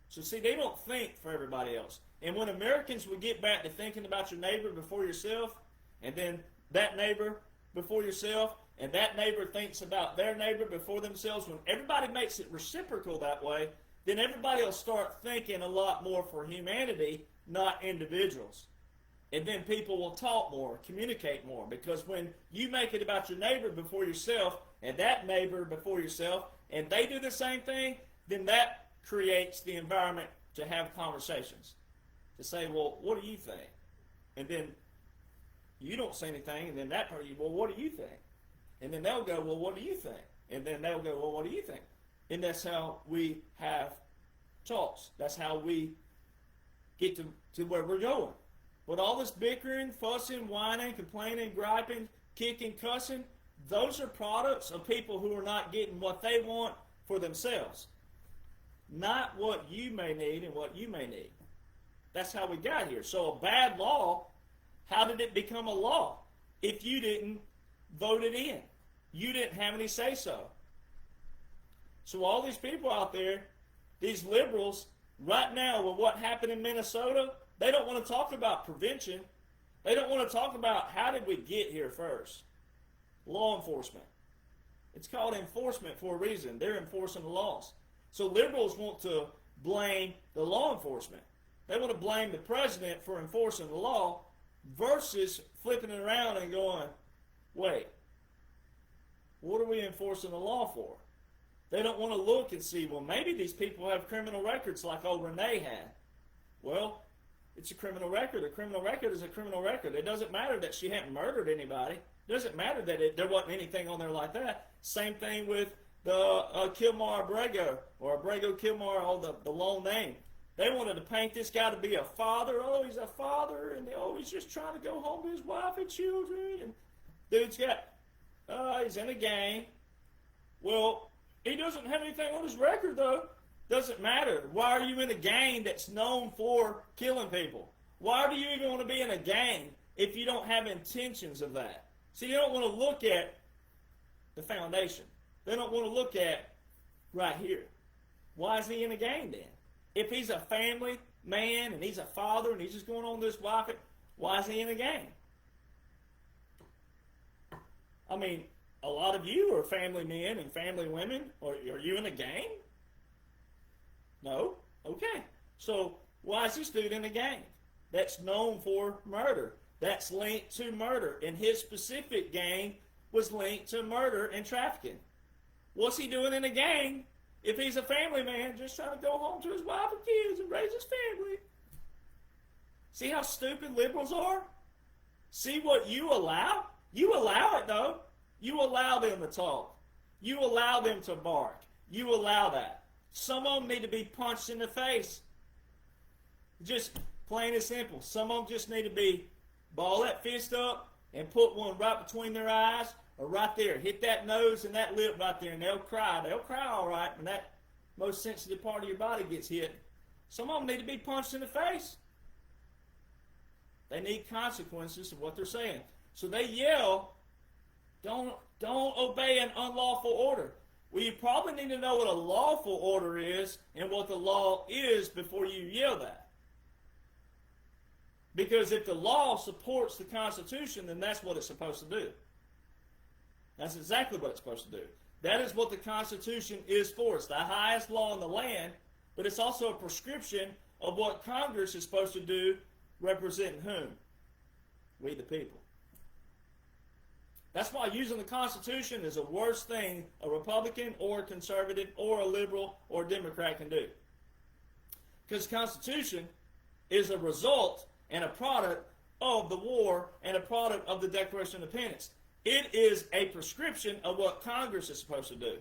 So see, they don't think for everybody else. And when Americans would get back to thinking about your neighbor before yourself, and then that neighbor before yourself, and that neighbor thinks about their neighbor before themselves, when everybody makes it reciprocal that way, then everybody will start thinking a lot more for humanity, not individuals. And then people will talk more, communicate more. Because when you make it about your neighbor before yourself, and that neighbor before yourself, and they do the same thing, then that creates the environment to have conversations. To say, well, what do you think? And then you don't say anything, and then that person, well, what do you think? And then they'll go, well, what do you think? And then they'll go, well, what do you think? And that's how we have talks. That's how we get to where we're going. But all this bickering, fussing, whining, complaining, griping, kicking, cussing, those are products of people who are not getting what they want for themselves. Not what you may need and what you may need. That's how we got here. So a bad law, how did it become a law? If you didn't vote it in. You didn't have any say-so. So all these people out there, these liberals, right now with what happened in Minnesota, they don't want to talk about prevention. They don't want to talk about how did we get here first. Law enforcement. It's called enforcement for a reason. They're enforcing the laws. So liberals want to blame the law enforcement. They want to blame the president for enforcing the law versus flipping it around and going, wait, what are we enforcing the law for? They don't want to look and see, well, maybe these people have criminal records like old Renee had. Well, it's a criminal record. A criminal record is a criminal record. It doesn't matter that she hadn't murdered anybody. It doesn't matter that there wasn't anything on there like that. Same thing with the Kilmar Abrego, or Abrego Kilmar, the long name. They wanted to paint this guy to be a father. Oh, he's a father, and he's just trying to go home to his wife and children. And dude's got, he's in a gang. Well, he doesn't have anything on his record, though. Doesn't matter. Why are you in a gang that's known for killing people? Why do you even want to be in a gang if you don't have intentions of that? See, you don't want to look at the foundation. They don't want to look at right here. Why is he in a gang then? If he's a family man and he's a father and he's just going on this wife, why is he in a gang? I mean, a lot of you are family men and family women. Are you in a gang? No? Okay. So why is this dude in a gang that's known for murder? That's linked to murder. And his specific gang was linked to murder and trafficking. What's he doing in a gang if he's a family man just trying to go home to his wife and kids and raise his family? See how stupid liberals are? See what you allow? You allow it, though. You allow them to talk. You allow them to bark. You allow that. Some of them need to be punched in the face. Just plain and simple. Some of them just need to be ball that fist up and put one right between their eyes or right there. Hit that nose and that lip right there, and they'll cry. They'll cry all right when that most sensitive part of your body gets hit. Some of them need to be punched in the face. They need consequences of what they're saying. So they yell, don't obey an unlawful order. Well, you probably need to know what a lawful order is and what the law is before you yell that. Because if the law supports the Constitution, then that's what it's supposed to do. That's exactly what it's supposed to do. That is what the Constitution is for. It's the highest law in the land, but it's also a prescription of what Congress is supposed to do, representing whom? We the people. That's why using the Constitution is the worst thing a Republican or a conservative or a liberal or a Democrat can do. Because the Constitution is a result and a product of the war and a product of the Declaration of Independence. It is a prescription of what Congress is supposed to do,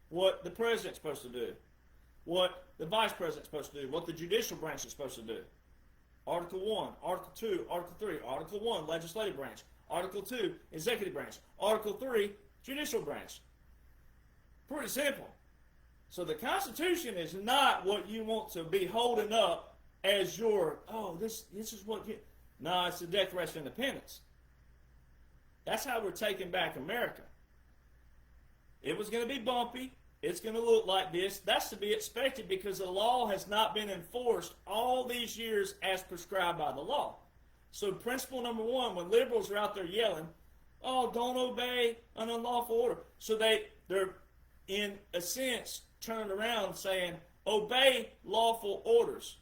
what the president's supposed to do, what the vice president's supposed to do, what the judicial branch is supposed to do. Article 1, Article 2, Article 3. Article 1, legislative branch. Article 2, executive branch. Article 3, judicial branch. Pretty simple. So the Constitution is not what you want to be holding up as your, this is what you... No, it's the Declaration of Independence. That's how we're taking back America. It was going to be bumpy. It's going to look like this. That's to be expected because the law has not been enforced all these years as prescribed by the law. So principle number one, when liberals are out there yelling, don't obey an unlawful order. So they're, in a sense, turned around saying, obey lawful orders.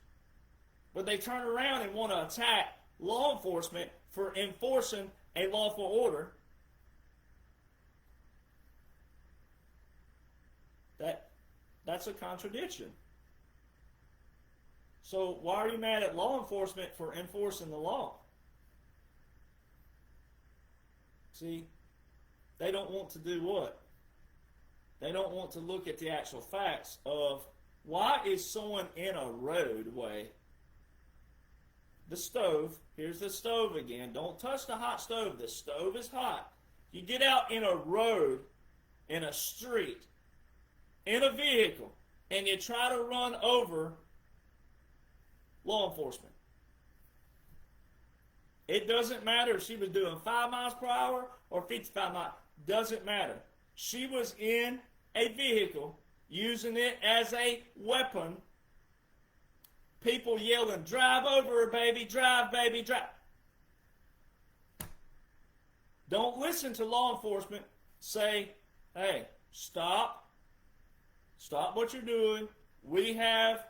But they turn around and want to attack law enforcement for enforcing a lawful order. That's a contradiction. So why are you mad at law enforcement for enforcing the law? See, they don't want to do what? They don't want to look at the actual facts of why is someone in a roadway, the stove, here's the stove again, don't touch the hot stove, the stove is hot. You get out in a road, in a street, in a vehicle, and you try to run over law enforcement. It doesn't matter if she was doing 5 miles per hour or 55 miles. Doesn't matter. She was in a vehicle, using it as a weapon. People yelling, drive over her, baby, drive, baby, drive. Don't listen to law enforcement say, hey, stop. Stop what you're doing. We have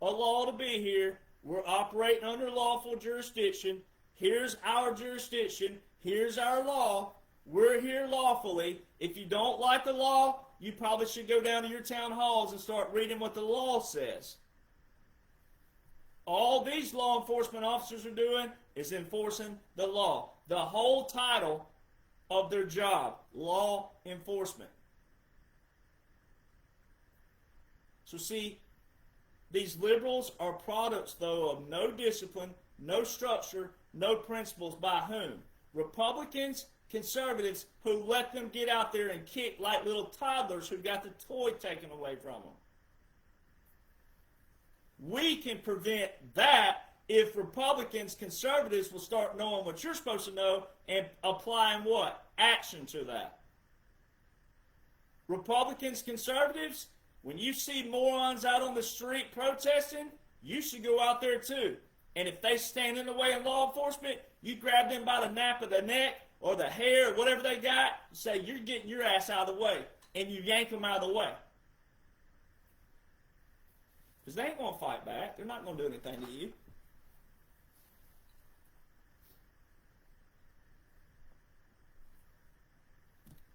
a law to be here. We're operating under lawful jurisdiction. Here's our jurisdiction. Here's our law. We're here lawfully. If you don't like the law, you probably should go down to your town halls and start reading what the law says. All these law enforcement officers are doing is enforcing the law. The whole title of their job, law enforcement. So see, these liberals are products, though, of no discipline, no structure, no principles. By whom? Republicans, conservatives, who let them get out there and kick like little toddlers who got the toy taken away from them. We can prevent that if Republicans, conservatives will start knowing what you're supposed to know and applying what? Action to that. Republicans, conservatives, when you see morons out on the street protesting, you should go out there too. And if they stand in the way of law enforcement, you grab them by the nape of the neck or the hair or whatever they got, say, you're getting your ass out of the way. And you yank them out of the way. Because they ain't going to fight back. They're not going to do anything to you.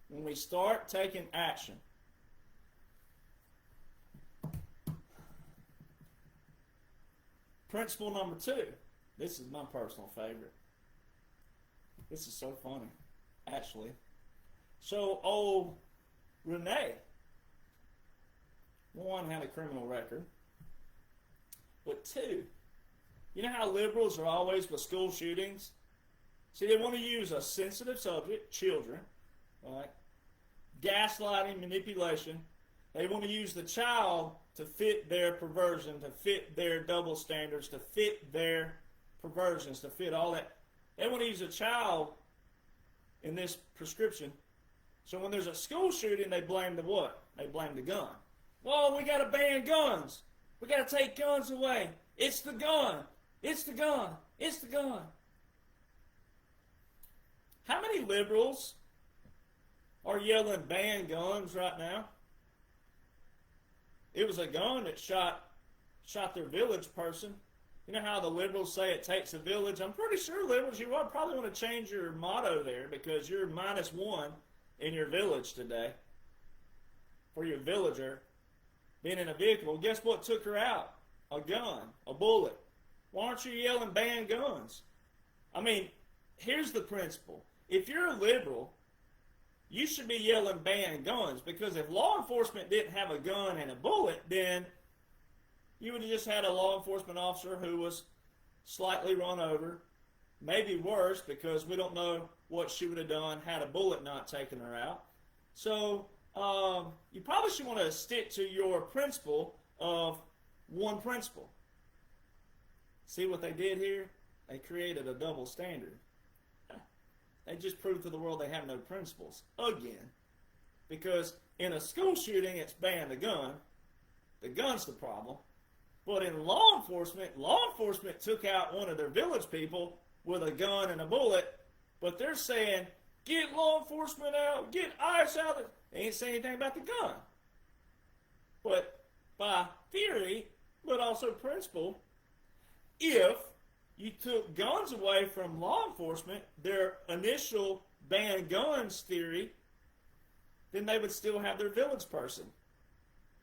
When we start taking action, principle number 2. This is my personal favorite. This is so funny, actually. So, old Renee, one, had a criminal record. But 2, you know how liberals are always with school shootings? See, they want to use a sensitive subject, children, right? Gaslighting, manipulation. They want to use the child to fit their perversion, to fit their double standards, to fit their perversions, to fit all that. They want to use a child in this prescription. So when there's a school shooting, they blame the what? They blame the gun. Well, we got to ban guns. We got to take guns away. It's the gun. It's the gun. It's the gun. How many liberals are yelling ban guns right now? It was a gun that shot their village person. You know how the liberals say it takes a village? I'm pretty sure liberals, you would probably want to change your motto there because you're -1 in your village today for your villager being in a vehicle. Well, guess what took her out? A gun, a bullet. Why aren't you yelling ban guns? I mean, here's the principle. If you're a liberal, you should be yelling ban guns, because if law enforcement didn't have a gun and a bullet, then you would have just had a law enforcement officer who was slightly run over, maybe worse, because we don't know what she would have done had a bullet not taken her out. So you probably should want to stick to your principle of one principle. See what they did here? They created a double standard. They just proved to the world they have no principles again. Because in a school shooting, it's ban the gun. The gun's the problem. But in law enforcement took out one of their village people with a gun and a bullet. But they're saying, get law enforcement out, get ICE out. They ain't saying anything about the gun. But by theory, but also principle, if you took guns away from law enforcement, their initial ban guns theory, then they would still have their village person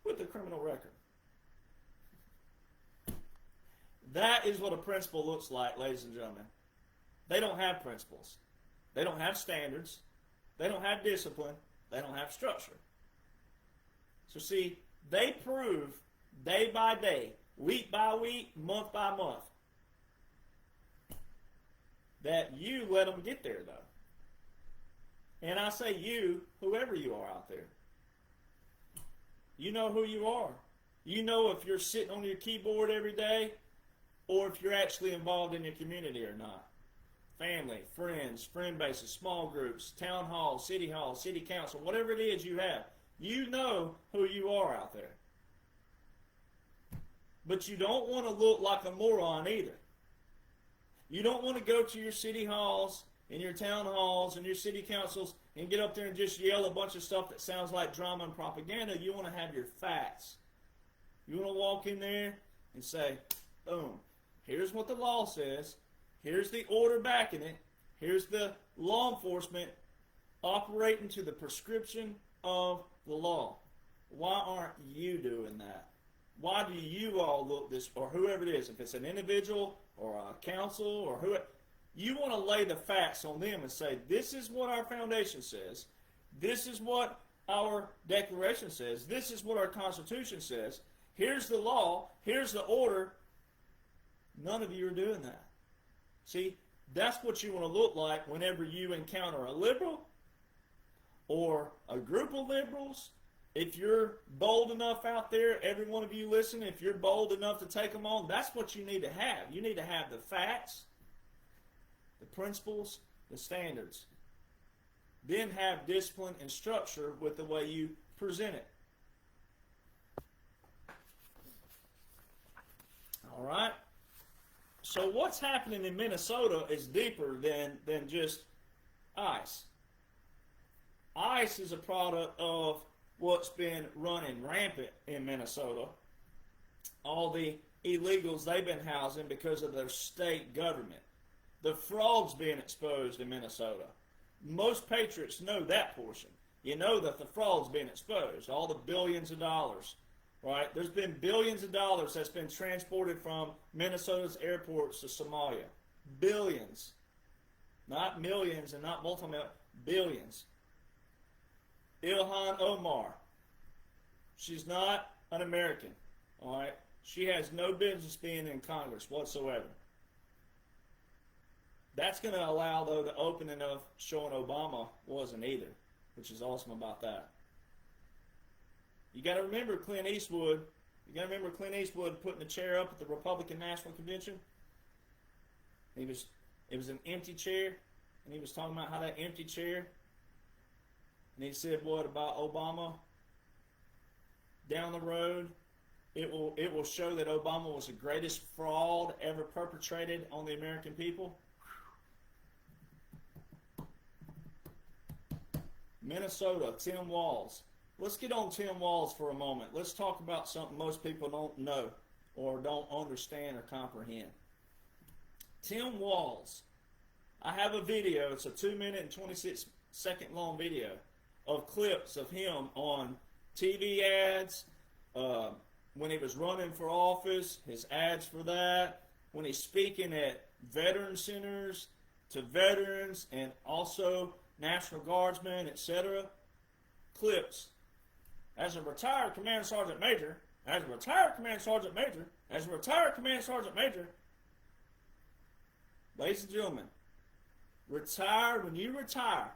with a criminal record. That is what a principle looks like, ladies and gentlemen. They don't have principles. They don't have standards. They don't have discipline. They don't have structure. So see, they prove day by day, week by week, month by month, that you let them get there, though. And I say you, whoever you are out there. You know who you are. You know if you're sitting on your keyboard every day or if you're actually involved in your community or not. Family, friends, friend bases, small groups, town hall, city council, whatever it is you have. You know who you are out there. But you don't want to look like a moron either. You don't want to go to your city halls and your town halls and your city councils and get up there and just yell a bunch of stuff that sounds like drama and propaganda. You want to have your facts. You want to walk in there and say, boom, here's what the law says. Here's the order backing it. Here's the law enforcement operating to the prescription of the law. Why aren't you doing that? Why do you all look this, or whoever it is, if it's an individual or a council or whoever, you want to lay the facts on them and say, this is what our foundation says. This is what our declaration says. This is what our Constitution says. Here's the law. Here's the order. None of you are doing that. See, that's what you want to look like whenever you encounter a liberal or a group of liberals. If you're bold enough out there, every one of you listen, if you're bold enough to take them on, that's what you need to have. You need to have the facts, the principles, the standards. Then have discipline and structure with the way you present it. All right? So what's happening in Minnesota is deeper than just ICE. ICE is a product of what's been running rampant in Minnesota. All the illegals they've been housing because of their state government. The fraud's being exposed in Minnesota. Most patriots know that portion. You know that the fraud's being exposed. All the billions of dollars, right? There's been billions of dollars that's been transported from Minnesota's airports to Somalia. Billions. Not millions and not multi-million. Billions. Ilhan Omar. She's not an American. All right? She has no business being in Congress whatsoever. That's going to allow, though, the opening of showing Obama wasn't either, which is awesome about that. You got to remember Clint Eastwood. You got to remember Clint Eastwood putting the chair up at the Republican National Convention. It was an empty chair, and he was talking about how that empty chair. And he said, what about Obama? Down the road, it will show that Obama was the greatest fraud ever perpetrated on the American people. Minnesota, Tim Walz. Let's get on Tim Walz for a moment. Let's talk about something most people don't know or don't understand or comprehend. Tim Walz. I have a video. It's a 2-minute and 26-second long video of clips of him on TV ads, when he was running for office, his ads for that, when he's speaking at veteran centers to veterans and also National Guardsmen, etc. Clips. As a retired Command Sergeant Major, as a retired Command Sergeant Major, as a retired Command Sergeant Major, ladies and gentlemen, when you retire,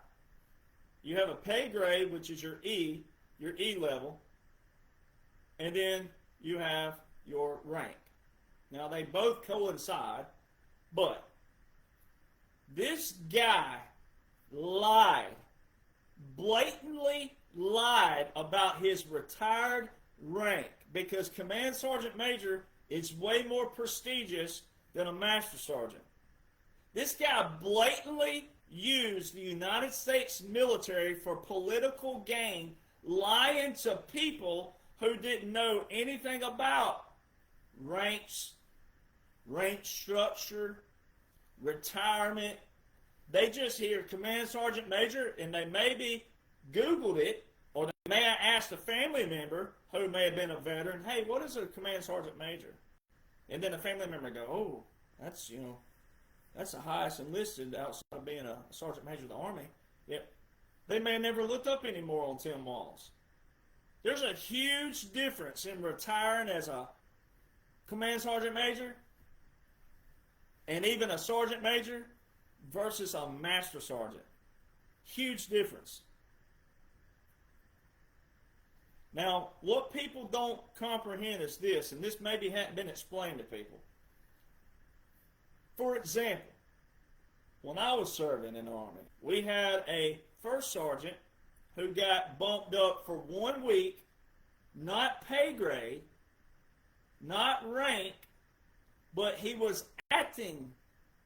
you have a pay grade, which is your E level, and then you have your rank. Now, they both coincide, but this guy lied, blatantly lied about his retired rank because Command Sergeant Major is way more prestigious than a Master Sergeant. This guy blatantly used the United States military for political gain, lying to people who didn't know anything about ranks, rank structure, retirement. They just hear Command Sergeant Major, and they maybe Googled it, or they may have asked a family member who may have been a veteran, hey, what is a Command Sergeant Major? And then the family member go, oh, that's the highest enlisted outside of being a Sergeant Major of the Army. Yep. They may have never looked up anymore on Tim Walls. There's a huge difference in retiring as a command sergeant major and even a sergeant major versus a master sergeant. Huge difference. Now, what people don't comprehend is this, and this maybe hadn't been explained to people. For example, when I was serving in the Army, we had a first sergeant who got bumped up for 1 week, not pay grade, not rank, but he was acting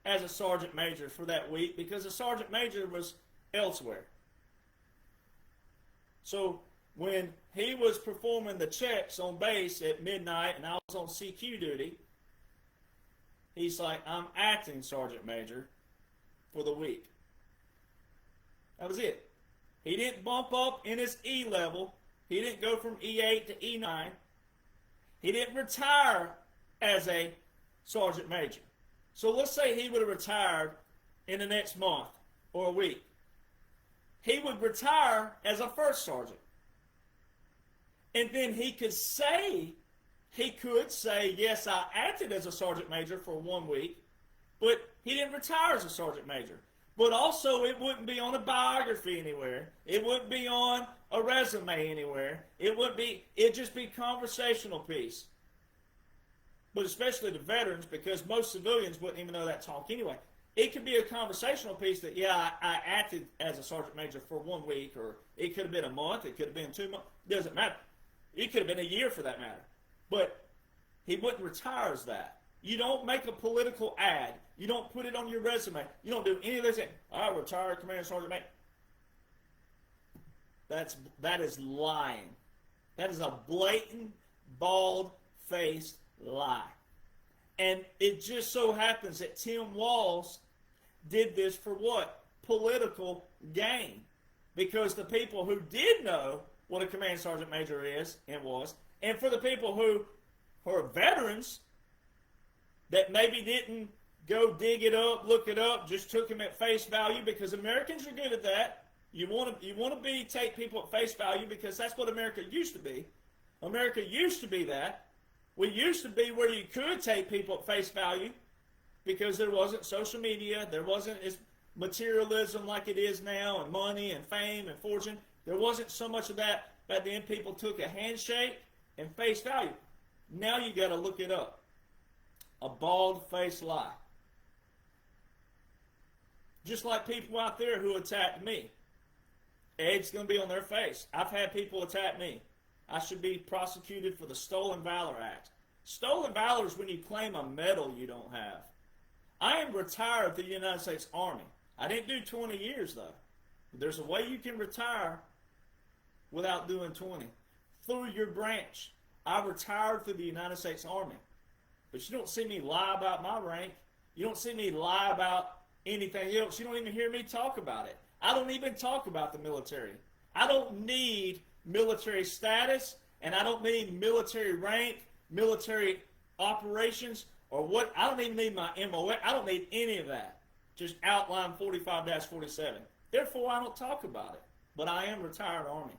as a sergeant major for that week because the sergeant major was elsewhere. So when he was performing the checks on base at midnight and I was on CQ duty, he's like, I'm acting sergeant major for the week. That was it. He didn't bump up in his E level. He didn't go from E8 to E9. He didn't retire as a sergeant major. So let's say he would have retired in the next month or a week. He would retire as a first sergeant. And then he could say, yes, I acted as a sergeant major for 1 week, but he didn't retire as a sergeant major. But also, it wouldn't be on a biography anywhere. It wouldn't be on a resume anywhere. It'd just be conversational piece. But especially the veterans, because most civilians wouldn't even know that talk anyway. It could be a conversational piece that, yeah, I acted as a sergeant major for 1 week, or it could have been a month, it could have been 2 months. It doesn't matter. It could have been a year for that matter. But he wouldn't retire as that. You don't make a political ad. You don't put it on your resume. You don't do any of this. I retired command sergeant major. That is lying. That is a blatant, bald-faced lie. And it just so happens that Tim Walls did this for what? Political gain. Because the people who did know what a command sergeant major is and was, and for the people who are veterans that maybe didn't go dig it up, look it up, just took him at face value, because Americans are good at that. You want to take people at face value because that's what America used to be. America used to be that. We used to be where you could take people at face value because there wasn't social media, there wasn't as materialism like it is now, and money and fame and fortune. There wasn't so much of that. Back then, people took a handshake and face value. Now you got to look it up. A bald-faced lie. Just like people out there who attacked me. Edge's going to be on their face. I've had people attack me. I should be prosecuted for the Stolen Valor Act. Stolen valor is when you claim a medal you don't have. I am retired from the United States Army. I didn't do 20 years, though. There's a way you can retire without doing 20. Through your branch. I retired through the United States Army. But you don't see me lie about my rank. You don't see me lie about anything else. You don't even hear me talk about it. I don't even talk about the military. I don't need military status, and I don't need military rank, military operations, or what. I don't even need my MOA. I don't need any of that. Just outline 45-47. Therefore, I don't talk about it. But I am retired Army.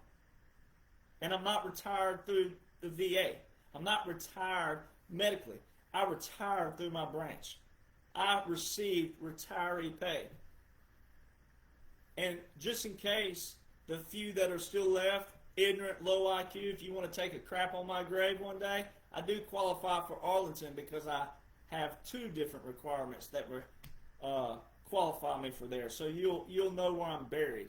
And I'm not retired through the VA. I'm not retired medically. I retired through my branch. I received retiree pay. And just in case the few that are still left, ignorant, low IQ, if you want to take a crap on my grave one day, I do qualify for Arlington because I have 2 different requirements that qualify me for there. So you'll know where I'm buried.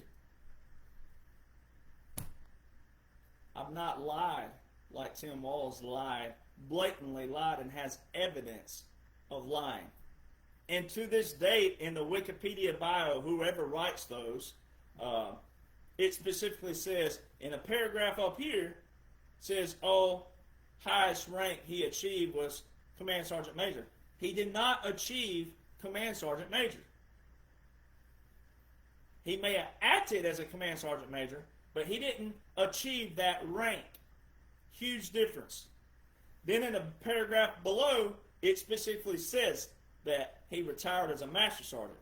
I've not lied like Tim Walls lied, blatantly lied, and has evidence of lying. And to this date, in the Wikipedia bio, whoever writes those, it specifically says, in a paragraph up here, says, highest rank he achieved was Command Sergeant Major. He did not achieve Command Sergeant Major. He may have acted as a Command Sergeant Major, but he didn't achieve that rank. Huge difference. Then in a paragraph below, it specifically says that he retired as a Master Sergeant.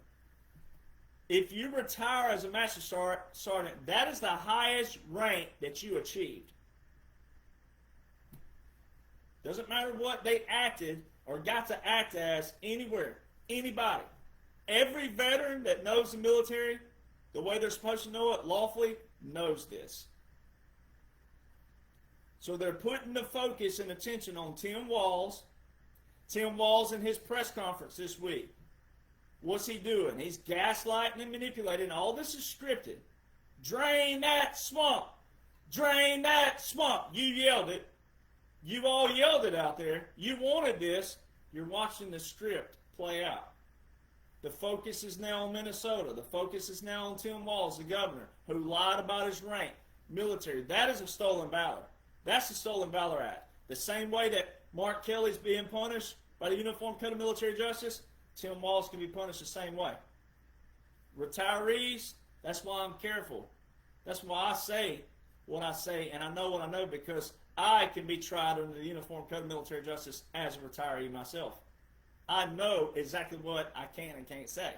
If you retire as a master sergeant, that is the highest rank that you achieved. Doesn't matter what they acted or got to act as anywhere, anybody. Every veteran that knows the military the way they're supposed to know it lawfully knows this. So they're putting the focus and attention on Tim Walz. Tim Walz in his press conference this week. What's he doing? He's gaslighting and manipulating. All this is scripted. Drain that swamp. Drain that swamp. You yelled it. You all yelled it out there. You wanted this. You're watching the script play out. The focus is now on Minnesota. The focus is now on Tim Walz, the governor, who lied about his rank. Military. That is a stolen valor. That's the Stolen Valor Act. The same way that Mark Kelly's being punished by the Uniform Code of Military Justice, Tim Walz can be punished the same way. Retirees, that's why I'm careful. That's why I say what I say, and I know what I know because I can be tried under the Uniform Code of Military Justice as a retiree myself. I know exactly what I can and can't say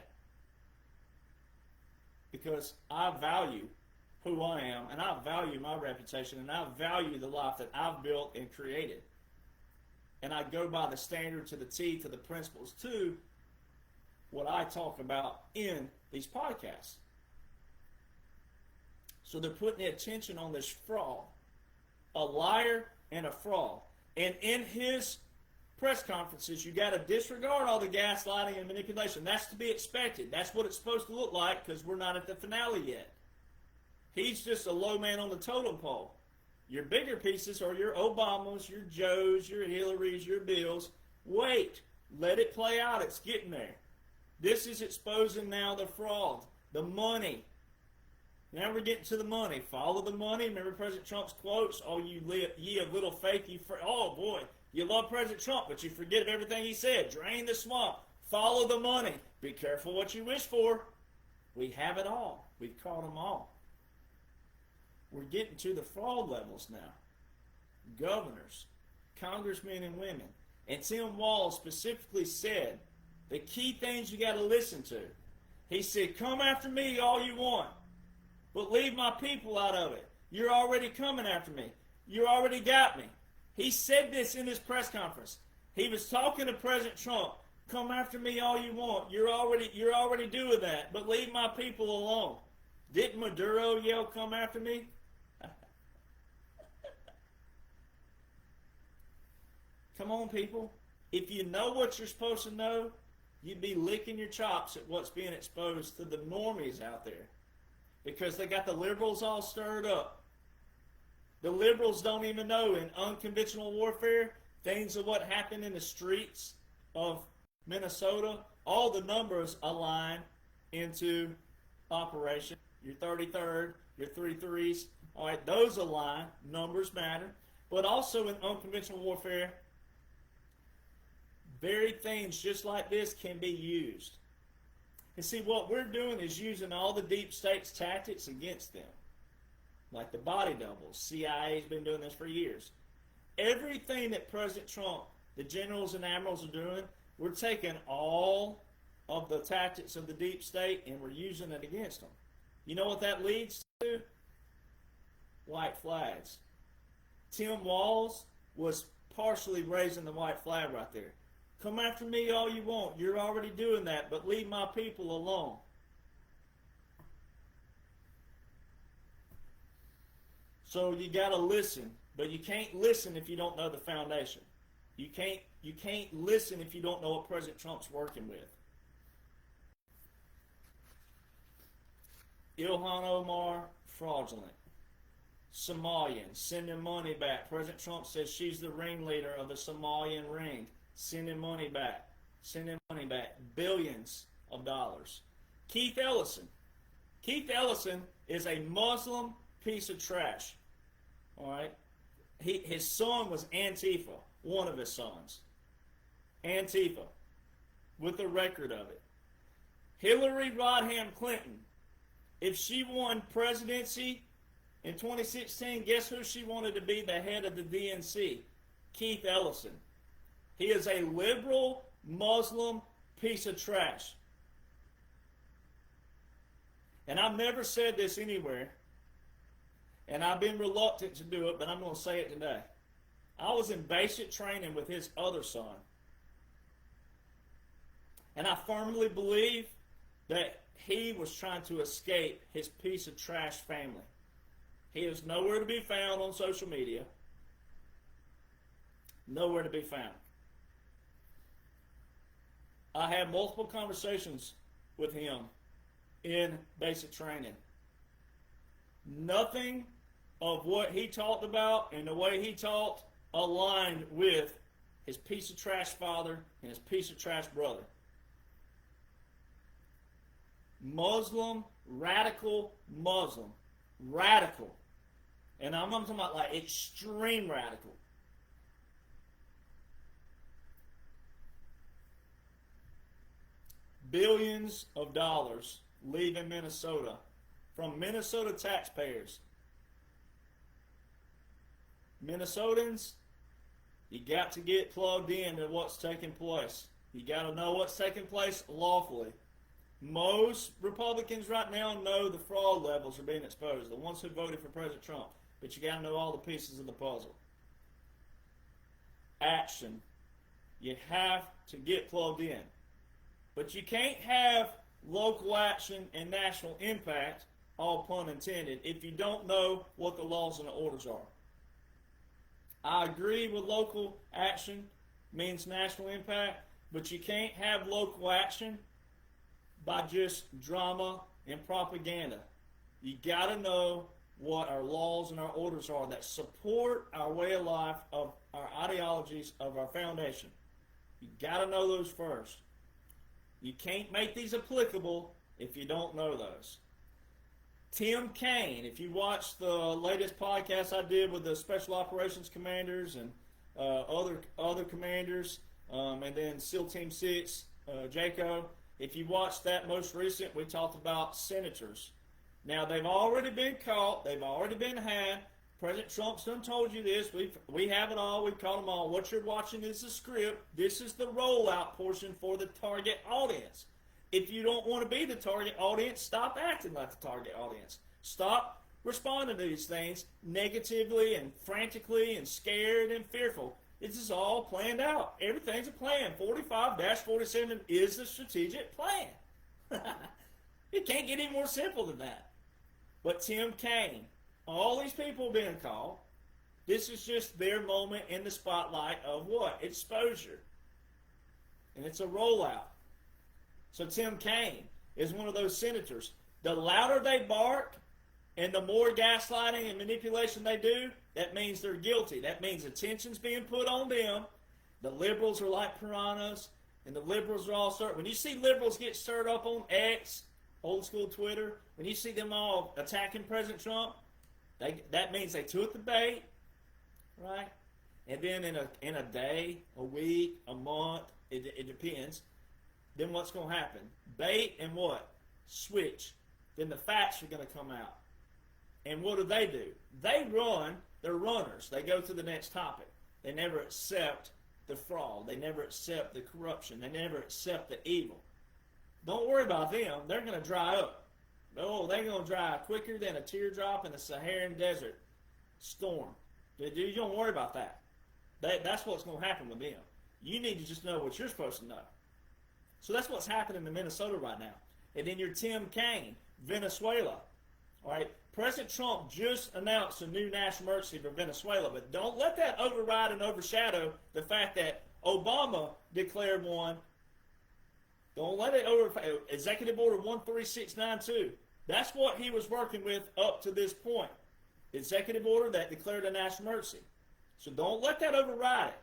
because I value who I am, and I value my reputation, and I value the life that I've built and created. And I go by the standard to the T, to the principles, to what I talk about in these podcasts. So they're putting the attention on this fraud, a liar and a fraud. And in his press conferences, you got to disregard all the gaslighting and manipulation. That's to be expected. That's what it's supposed to look like because we're not at the finale yet. He's just a low man on the totem pole. Your bigger pieces are your Obamas, your Joes, your Hillarys, your Bills. Wait. Let it play out. It's getting there. This is exposing now the fraud, the money. Now we're getting to the money. Follow the money. Remember President Trump's quotes? Oh, ye of little faith. Oh, boy. You love President Trump, but you forget of everything he said. Drain the swamp. Follow the money. Be careful what you wish for. We have it all. We've caught them all. We're getting to the fraud levels now. Governors, congressmen and women. And Tim Walz specifically said the key things you got to listen to. He said, come after me all you want, but leave my people out of it. You're already coming after me. You already got me. He said this in his press conference. He was talking to President Trump. Come after me all you want. You're already doing that, but leave my people alone. Didn't Maduro yell, come after me? Come on, people. If you know what you're supposed to know, you'd be licking your chops at what's being exposed to the normies out there. Because they got the liberals all stirred up. The liberals don't even know in unconventional warfare, things of what happened in the streets of Minnesota, all the numbers align into operation. Your 33rd, your 33s, all right, those align. Numbers matter. But also in unconventional warfare, varied things just like this can be used. And see, what we're doing is using all the deep state's tactics against them. Like the body doubles. CIA's been doing this for years. Everything that President Trump, the generals and admirals are doing, we're taking all of the tactics of the deep state and we're using it against them. You know what that leads to? White flags. Tim Walz was partially raising the white flag right there. Come after me all you want. You're already doing that, but leave my people alone. So you got to listen, but you can't listen if you don't know the foundation. You can't listen if you don't know what President Trump's working with. Ilhan Omar, fraudulent. Somalian, sending money back. President Trump says she's the ringleader of the Somalian ring. Sending money back. Sending money back. Billions of dollars. Keith Ellison. Keith Ellison is a Muslim piece of trash. All right? His son was Antifa. One of his sons. Antifa. With a record of it. Hillary Rodham Clinton. If she won presidency in 2016, guess who she wanted to be the head of the DNC? Keith Ellison. He is a liberal Muslim piece of trash. And I've never said this anywhere, and I've been reluctant to do it, but I'm going to say it today. I was in basic training with his other son. And I firmly believe that he was trying to escape his piece of trash family. He is nowhere to be found on social media. Nowhere to be found. I had multiple conversations with him in basic training. Nothing of what he talked about and the way he talked aligned with his piece of trash father and his piece of trash brother. Muslim, radical Muslim. Radical. And I'm talking about like extreme radical. Billions of dollars leaving Minnesota from Minnesota taxpayers. Minnesotans, you got to get plugged in to what's taking place. You got to know what's taking place lawfully. Most Republicans right now know the fraud levels are being exposed, the ones who voted for President Trump. But you got to know all the pieces of the puzzle. Action. You have to get plugged in. But you can't have local action and national impact, all pun intended, if you don't know what the laws and the orders are. I agree with local action means national impact, but you can't have local action by just drama and propaganda. You got to know what our laws and our orders are that support our way of life, of our ideologies, of our foundation. You got to know those first. You can't make these applicable if you don't know those. Tim Kaine, if you watch the latest podcast I did with the Special Operations Commanders and other commanders, and then SEAL Team 6, JACO, if you watched that most recent, we talked about senators. Now, they've already been caught. They've already been had. President Trump's done told you this. We have it all. We've caught them all. What you're watching is the script. This is the rollout portion for the target audience. If you don't want to be the target audience, stop acting like the target audience. Stop responding to these things negatively and frantically and scared and fearful. This is all planned out. Everything's a plan. 45-47 is the strategic plan. It can't get any more simple than that. But Tim Kaine, all these people being called, this is just their moment in the spotlight of what? Exposure. And it's a rollout. So Tim Kaine is one of those senators. The louder they bark and the more gaslighting and manipulation they do, that means they're guilty. That means attention's being put on them. The liberals are like piranhas, and the liberals are all stirred. When you see liberals get stirred up on X, old school Twitter, when you see them all attacking President Trump, that means they took the bait, right? And then in a day, a week, a month, it depends. Then what's going to happen? Bait and what? Switch. Then the facts are going to come out. And what do? They run. They're runners. They go to the next topic. They never accept the fraud. They never accept the corruption. They never accept the evil. Don't worry about them. They're going to dry up. Oh, they're going to dry quicker than a teardrop in the Saharan desert storm. You don't worry about that. That's what's going to happen with them. You need to just know what you're supposed to know. So that's what's happening in Minnesota right now. And then your Tim Kaine, Venezuela. All right, President Trump just announced a new national emergency for Venezuela, but don't let that override and overshadow the fact that Obama declared one. Don't let it Executive Order 13692. That's what he was working with up to this point. Executive order that declared a national emergency. So don't let that override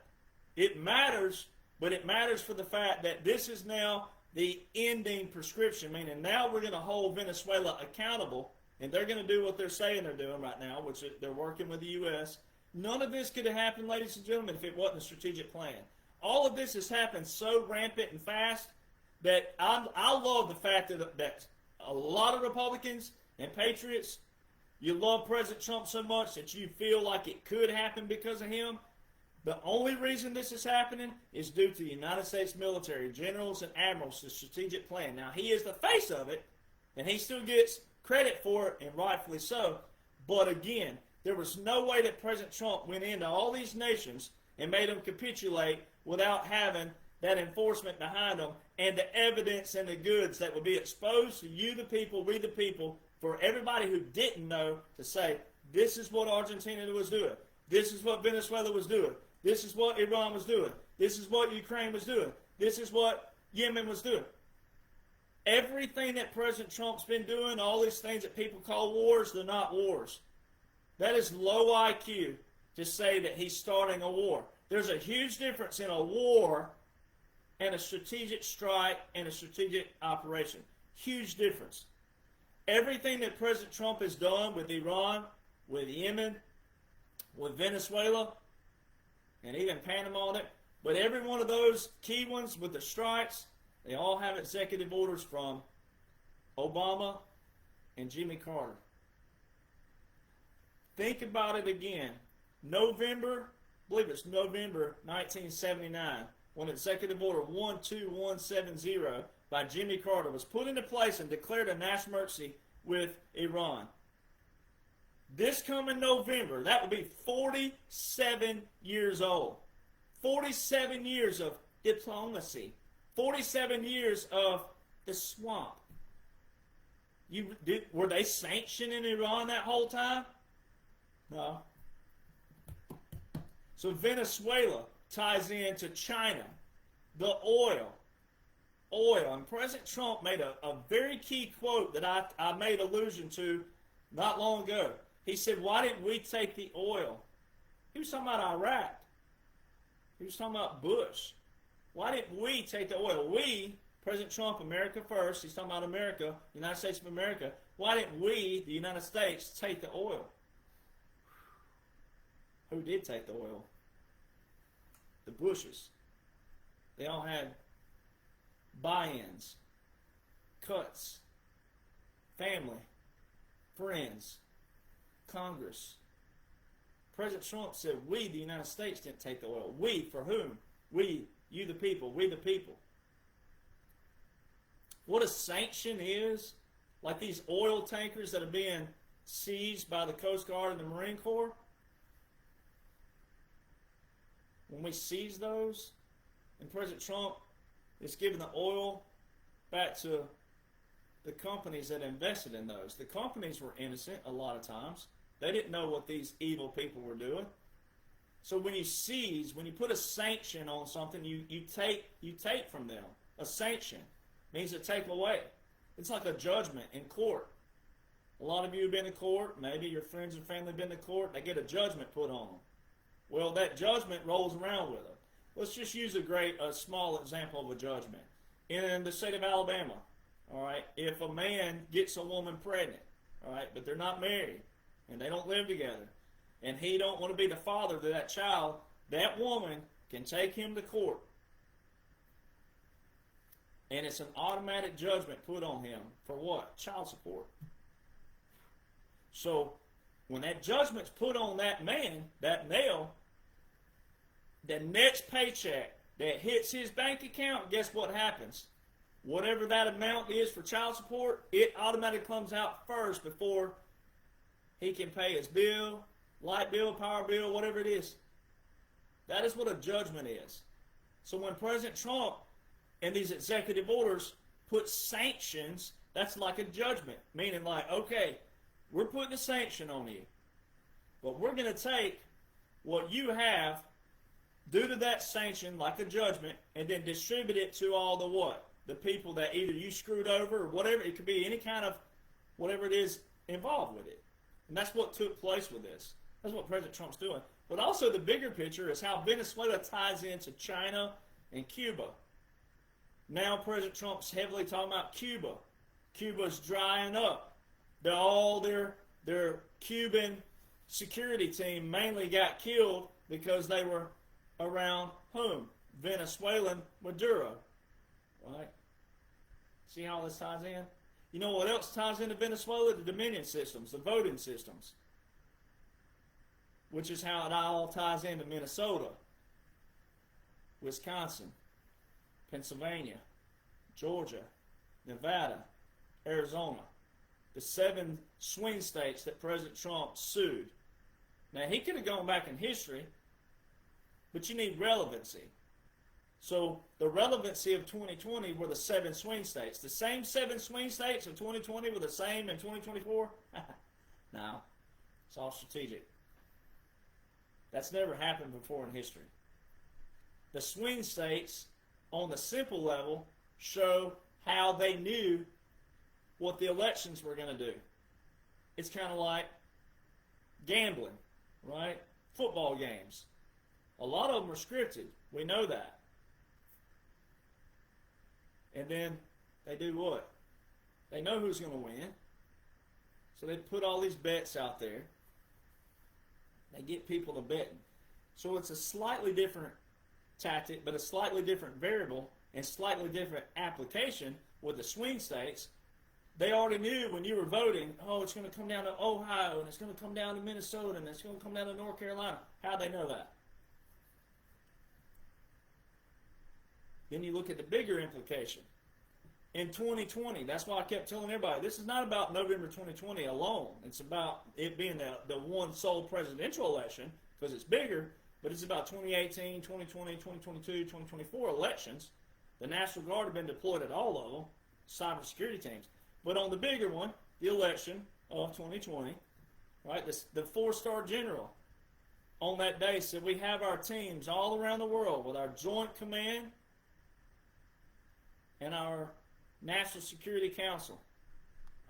it. It matters, but it matters for the fact that this is now the ending prescription, meaning now we're going to hold Venezuela accountable, and they're going to do what they're saying they're doing right now, which they're working with the U.S. None of this could have happened, ladies and gentlemen, if it wasn't a strategic plan. All of this has happened so rampant and fast that I love the fact that a lot of Republicans and Patriots, you love President Trump so much that you feel like it could happen because of him. The only reason this is happening is due to the United States military, generals and admirals, the strategic plan. Now, he is the face of it, and he still gets credit for it, and rightfully so. But again, there was no way that President Trump went into all these nations and made them capitulate without having that enforcement behind them and the evidence and the goods that would be exposed to you, the people, we, the people, for everybody who didn't know to say, this is what Argentina was doing. This is what Venezuela was doing. This is what Iran was doing. This is what Ukraine was doing. This is what Yemen was doing. Everything that President Trump's been doing, all these things that people call wars, they're not wars. That is low IQ to say that he's starting a war. There's a huge difference in a war and a strategic strike and a strategic operation. Huge difference. Everything that President Trump has done with Iran, with Yemen, with Venezuela, and even Panama, but every one of those key ones with the strikes, they all have executive orders from Obama and Jimmy Carter. Think about it again. November, I believe it's November 1979, when Executive Order 12170 by Jimmy Carter was put into place and declared a national emergency with Iran. This coming November, that would be 47 years old. 47 years of diplomacy. 47 years of the swamp. Were they sanctioning Iran that whole time? No. So Venezuela ties into China. The oil. And President Trump made a very key quote that I made allusion to not long ago. He said, why didn't we take the oil? He was talking about Iraq. He was talking about Bush. Why didn't we take the oil? We, President Trump, America first. He's talking about America, United States of America. Why didn't we, the United States, take the oil? Who did take the oil? The Bushes. They all had buy-ins, cuts, family, friends, Congress. President Trump said, we, the United States, didn't take the oil. We, for whom? We, you the people, we the people. What a sanction is, like these oil tankers that are being seized by the Coast Guard and the Marine Corps. When we seize those, and President Trump is giving the oil back to the companies that invested in those. The companies were innocent a lot of times. They didn't know what these evil people were doing. So when you seize, when you put a sanction on something, you take from them. A sanction means to take away. It's like a judgment in court. A lot of you have been to court. Maybe your friends and family have been to court. They get a judgment put on them. Well, that judgment rolls around with them. Let's just use a small example of a judgment. In the state of Alabama, all right, if a man gets a woman pregnant, all right, but they're not married, and they don't live together, and he don't want to be the father to that child, that woman can take him to court. And it's an automatic judgment put on him for what? Child support. So when that judgment's put on that man, that male, the next paycheck that hits his bank account, guess what happens? Whatever that amount is for child support, it automatically comes out first before he can pay his bill, light bill, power bill, whatever it is. That is what a judgment is. So when President Trump and these executive orders put sanctions, that's like a judgment, meaning like, okay, we're putting a sanction on you, but we're going to take what you have due to that sanction, like a judgment, and then distribute it to all the what? The people that either you screwed over or whatever. It could be any kind of whatever it is involved with it. And that's what took place with this. That's what President Trump's doing. But also the bigger picture is how Venezuela ties into China and Cuba. Now President Trump's heavily talking about Cuba. Cuba's drying up. All their Cuban security team mainly got killed because they were around whom? Venezuelan Maduro. Right? See how this ties in? You know what else ties into Venezuela? The dominion systems, the voting systems. Which is how it all ties into Minnesota, Wisconsin, Pennsylvania, Georgia, Nevada, Arizona. the 7 swing states that President Trump sued. Now, he could have gone back in history, but you need relevancy. So the relevancy of 2020 were the 7 swing states. The same 7 swing states of 2020 were the same in 2024? No, it's all strategic. That's never happened before in history. The swing states, on the simple level, show how they knew what the elections were going to do. It's kind of like gambling, right? Football games. A lot of them are scripted. We know that. And then they do what? They know who's going to win. So they put all these bets out there. They get people to betting. So it's a slightly different tactic, but a slightly different variable and slightly different application with the swing states. They already knew when you were voting, oh, it's going to come down to Ohio, and it's going to come down to Minnesota, and it's going to come down to North Carolina. How'd they know that? Then you look at the bigger implication. In 2020, that's why I kept telling everybody, this is not about November 2020 alone. It's about it being the one sole presidential election, because it's bigger, but it's about 2018, 2020, 2022, 2024 elections. The National Guard have been deployed at all of them, cybersecurity teams. But on the bigger one, the election of 2020, right, the 4-star general on that day said we have our teams all around the world with our Joint Command and our National Security Council,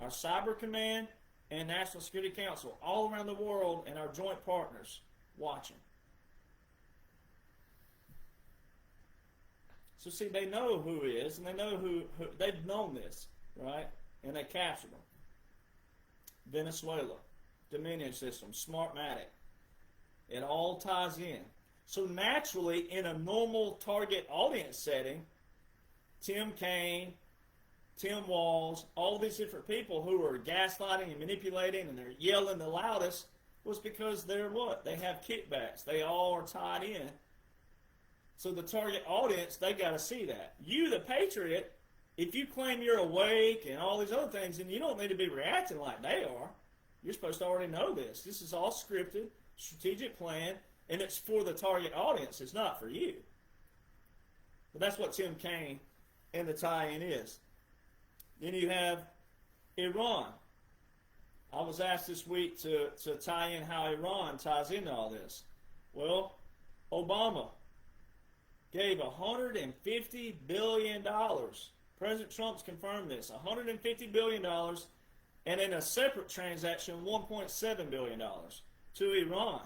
our Cyber Command and National Security Council, all around the world, and our joint partners watching. So see, they know who is, and they know who they've known this, right? And they captured them. Venezuela, Dominion System, Smartmatic. It all ties in. So naturally, in a normal target audience setting, Tim Kaine, Tim Walz, all these different people who are gaslighting and manipulating and they're yelling the loudest was because they're what? They have kickbacks. They all are tied in. So the target audience, they got to see that. You, the Patriot, if you claim you're awake and all these other things, then you don't need to be reacting like they are. You're supposed to already know this. This is all scripted, strategic plan, and it's for the target audience. It's not for you. But that's what Tim Kaine and the tie-in is. Then you have Iran. I was asked this week to tie in how Iran ties into all this. Well, Obama gave $150 billion. President Trump's confirmed this. $150 billion, and in a separate transaction, $1.7 billion to Iran.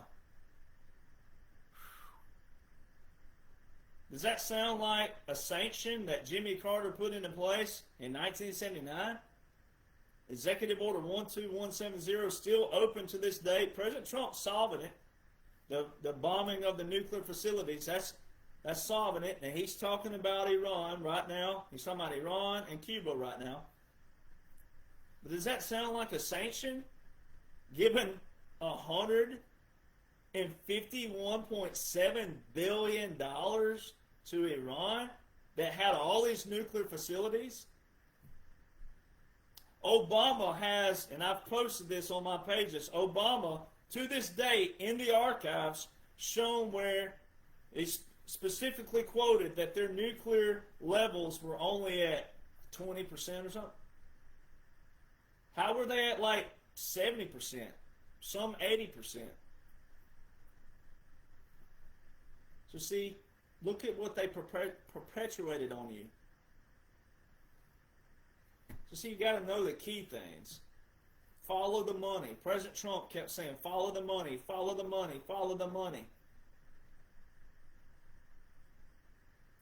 Does that sound like a sanction that Jimmy Carter put into place in 1979? Executive Order 12170 still open to this day. President Trump solving it. The bombing of the nuclear facilities, that's solving it. And he's talking about Iran right now. He's talking about Iran and Cuba right now. But does that sound like a sanction? Given $151.7 billion to Iran that had all these nuclear facilities? Obama has, and I've posted this on my pages, Obama, to this day, in the archives, shown where it's specifically quoted that their nuclear levels were only at 20% or something. How were they at like 70%? Some 80%. So see, look at what they perpetuated on you. So see, you got to know the key things. Follow the money. President Trump kept saying, follow the money, follow the money, follow the money.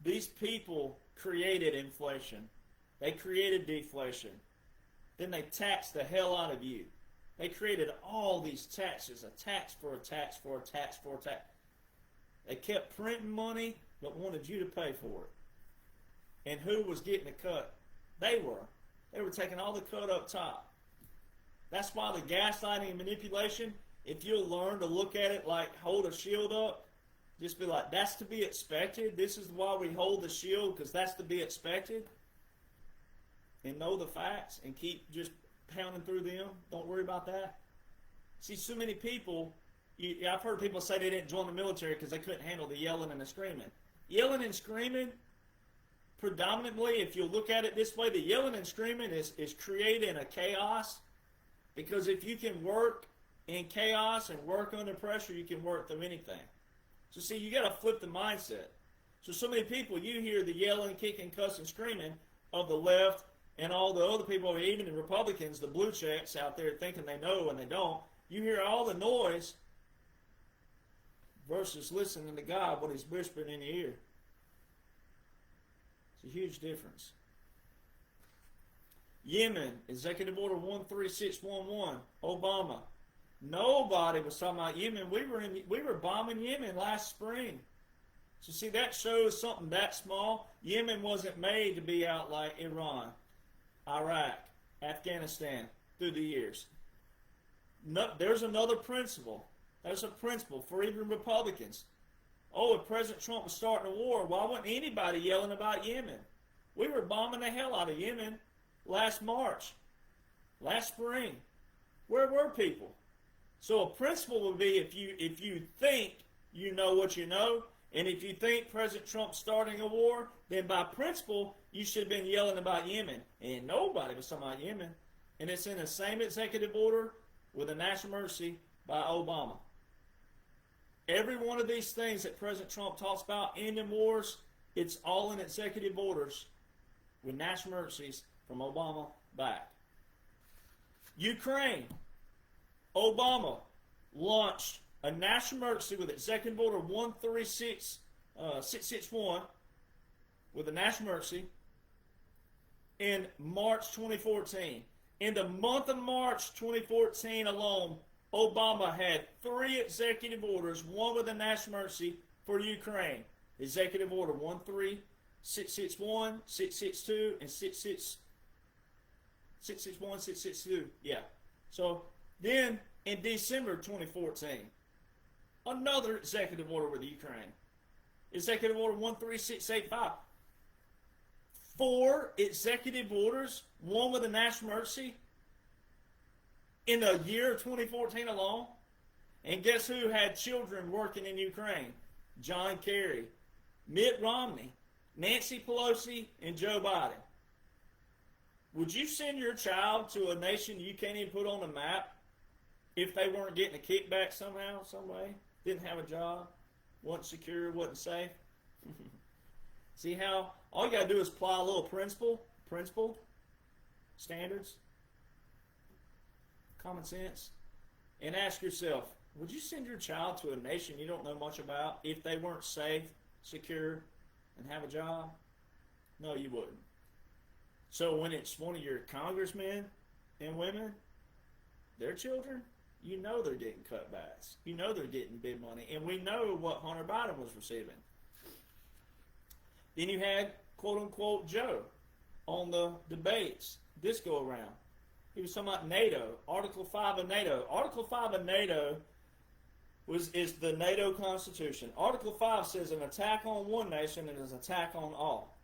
These people created inflation. They created deflation. Then they taxed the hell out of you. They created all these taxes, a tax for a tax for a tax for a tax. They kept printing money, but wanted you to pay for it. And who was getting the cut? They were. They were taking all the cut up top. That's why the gaslighting and manipulation, if you'll learn to look at it like hold a shield up, just be like, that's to be expected. This is why we hold the shield, because that's to be expected. And know the facts and keep just pounding through them. Don't worry about that. See, so many people, I've heard people say they didn't join the military because they couldn't handle the yelling and the screaming. Yelling and screaming, predominantly, if you look at it this way, the yelling and screaming is creating a chaos, because if you can work in chaos and work under pressure, you can work through anything. So see, you got to flip the mindset. So many people, you hear the yelling, kicking, cussing, screaming of the left and all the other people, even the Republicans, the blue checks out there thinking they know and they don't. You hear all the noise versus listening to God, what He's whispering in your ear. It's a huge difference. Yemen, Executive Order 13611, Obama. Nobody was talking about Yemen. We were bombing Yemen last spring. So see, that shows something that small. Yemen wasn't made to be out like Iran, Iraq, Afghanistan through the years. No, there's another principle. There's a principle for even Republicans. Oh, if President Trump was starting a war, why wasn't anybody yelling about Yemen? We were bombing the hell out of Yemen last March, last spring. Where were people? So a principle would be, if you think you know what you know, and if you think President Trump's starting a war, then by principle, you should have been yelling about Yemen. And nobody was talking about Yemen. And it's in the same executive order with a national emergency by Obama. Every one of these things that President Trump talks about, ending wars, it's all in executive orders with national emergencies from Obama back. Ukraine, Obama launched a national emergency with Executive Order 13661 with a national emergency in March 2014. In the month of March 2014 alone, Obama had 3 executive orders, one with a national emergency for Ukraine. Executive Order 13661, 662, and 661, 662. Yeah. So then in December 2014, another executive order with Ukraine. Executive Order 13685. 4 executive orders, one with a national emergency, in the year of 2014 alone. And guess who had children working in Ukraine? John Kerry, Mitt Romney, Nancy Pelosi, and Joe Biden. Would you send your child to a nation you can't even put on the map if they weren't getting a kickback somehow, some way, didn't have a job, wasn't secure, wasn't safe? See how all you got to do is apply a little principle, standards, common sense, and ask yourself, would you send your child to a nation you don't know much about if they weren't safe, secure, and have a job? No, you wouldn't. So when it's one of your congressmen and women, their children, you know they're getting cutbacks. You know they're getting big money. And we know what Hunter Biden was receiving. Then you had, quote-unquote, Joe on the debates this go-around. He was talking about NATO, Article 5 of NATO. Article 5 of NATO is the NATO Constitution. Article 5 says an attack on one nation is an attack on all.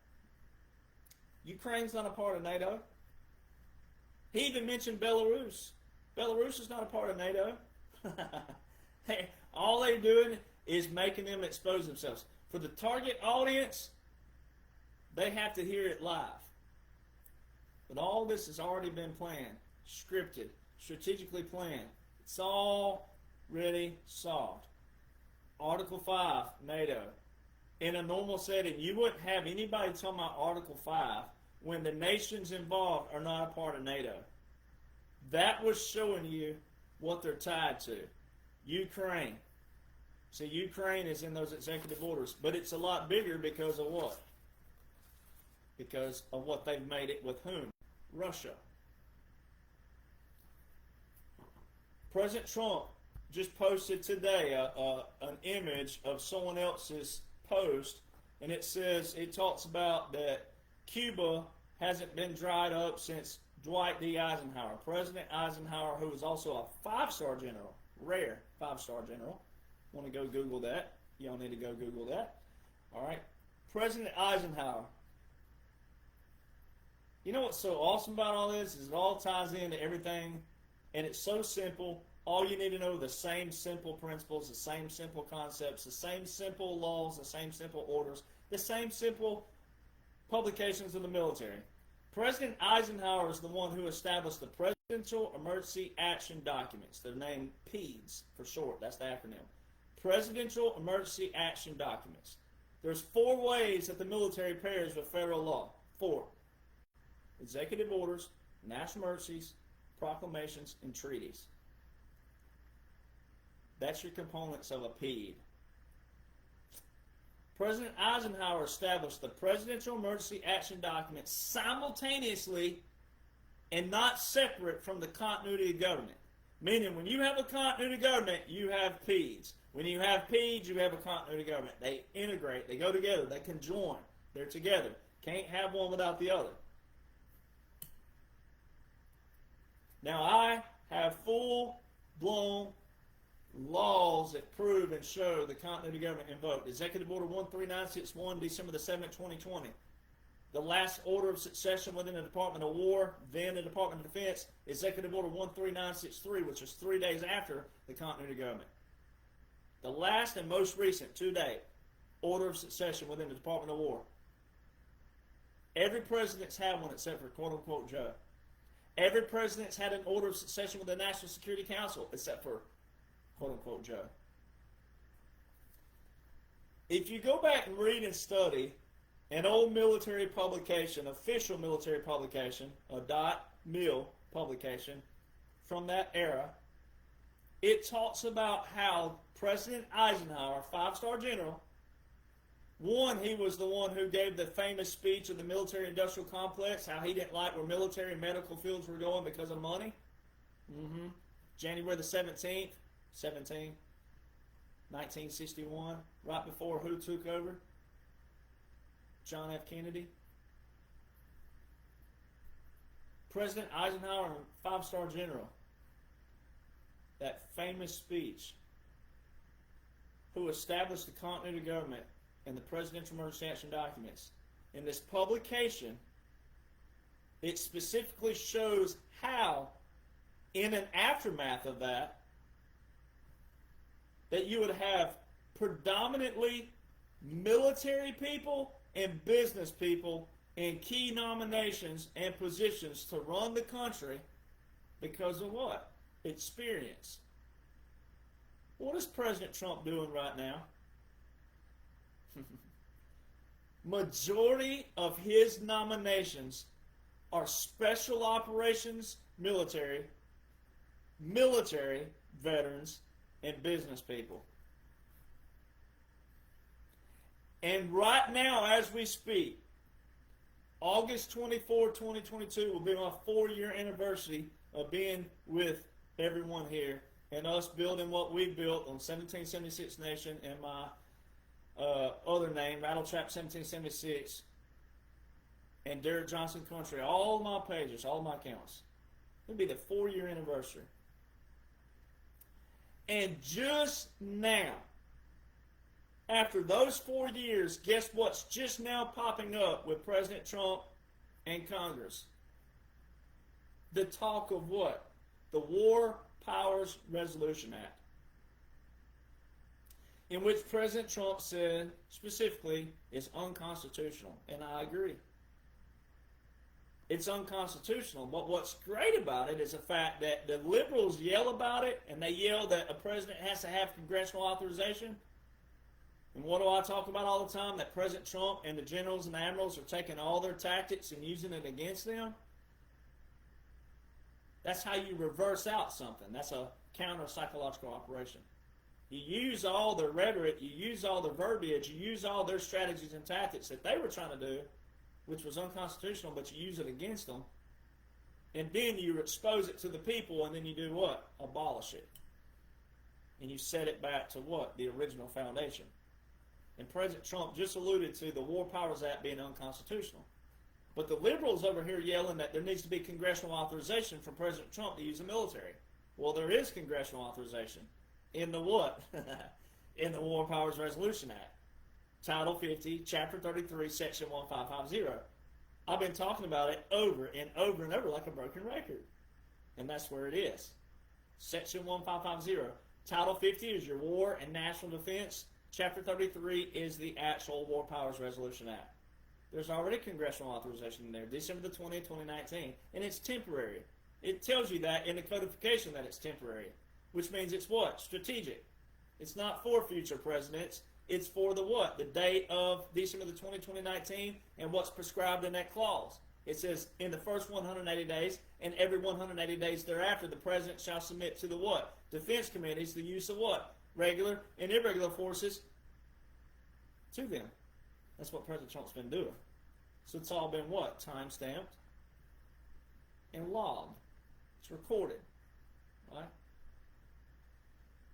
Ukraine's not a part of NATO. He even mentioned Belarus. Belarus is not a part of NATO. All they're doing is making them expose themselves. For the target audience, they have to hear it live. But all this has already been planned, scripted, strategically planned. It's already solved. Article 5, NATO. In a normal setting, you wouldn't have anybody talking about Article 5 when the nations involved are not a part of NATO. That was showing you what they're tied to. Ukraine. See, Ukraine is in those executive orders, but it's a lot bigger because of what? Because of what they've made it with whom? Russia. President Trump just posted today an image of someone else's post, and it talks about that Cuba hasn't been dried up since Dwight D. Eisenhower. President Eisenhower, who was also a 5-star general, rare 5-star general. Want to go Google that? Y'all need to go Google that. All right. President Eisenhower You know what's so awesome about all this is it all ties into everything, and it's so simple. All you need to know are the same simple principles, the same simple concepts, the same simple laws, the same simple orders, the same simple publications of the military. President Eisenhower is the one who established the Presidential Emergency Action Documents. They're named PEDS for short. That's the acronym. Presidential Emergency Action Documents. There's 4 ways that the military pairs with federal law. 4. Executive orders, national emergencies, proclamations, and treaties. That's your components of a PED. President Eisenhower established the Presidential Emergency Action Documents simultaneously and not separate from the continuity of government. Meaning, when you have a continuity of government, you have PEDS. When you have PEDS, you have a continuity of government. They integrate. They go together. They conjoin. They're together. Can't have one without the other. Now, I have full-blown laws that prove and show the continuity of government invoked. Executive Order 13961, December the 7th, 2020. The last order of succession within the Department of War, then the Department of Defense, Executive Order 13963, which was 3 days after the continuity of government. The last and most recent, to date, order of succession within the Department of War. Every president's had one except for quote-unquote Joe. Every president's had an order of succession with the National Security Council except for quote-unquote Joe. If you go back and read and study an old military publication, official military publication, a .mil publication from that era, it talks about how President Eisenhower, 5-star general, one, he was the one who gave the famous speech of the military-industrial complex, how he didn't like where military and medical fields were going because of money. January the 17th, 1961, right before who took over? John F. Kennedy. President Eisenhower, 5-star general, that famous speech, who established the continuity of government and the Presidential Emergency Action Documents. In this publication, it specifically shows how, in an aftermath of that you would have predominantly military people and business people in key nominations and positions to run the country because of what? Experience. What is President Trump doing right now? Majority of his nominations are special operations military veterans, and business people. And right now, as we speak, August 24, 2022 will be my 4-year anniversary of being with everyone here and us building what we built on 1776 Nation and my other name, Rattletrap 1776, and Derek Johnson Country, all my pages, all my accounts. It'll be the 4-year anniversary. And just now, after those 4 years, guess what's just now popping up with President Trump and Congress? The talk of what? The War Powers Resolution Act, in which President Trump said specifically it's unconstitutional, and I agree. It's unconstitutional, but what's great about it is the fact that the liberals yell about it, and they yell that a president has to have congressional authorization. And what do I talk about all the time? That President Trump and the generals and the admirals are taking all their tactics and using it against them. That's how you reverse out something. That's a counter-psychological operation. You use all their rhetoric, you use all their verbiage, you use all their strategies and tactics that they were trying to do, which was unconstitutional, but you use it against them. And then you expose it to the people, and then you do what? Abolish it. And you set it back to what? The original foundation. And President Trump just alluded to the War Powers Act being unconstitutional. But the liberals over here yelling that there needs to be congressional authorization for President Trump to use the military. Well, there is congressional authorization. In the what? In the War Powers Resolution Act. Title 50, Chapter 33, Section 1550. I've been talking about it over and over and over like a broken record. And that's where it is. Section 1550. Title 50 is your War and National Defense. Chapter 33 is the actual War Powers Resolution Act. There's already congressional authorization in there, December the 20th, 2019, and it's temporary. It tells you that in the codification that it's temporary, which means it's what? Strategic. It's not for future presidents. It's for the what? The date of December the 20th, 2019, and what's prescribed in that clause. It says in the first 180 days and every 180 days thereafter, the president shall submit to the what? Defense committees the use of what? Regular and irregular forces to them. That's what President Trump's been doing. So it's all been what? Time-stamped and logged. It's recorded. Right?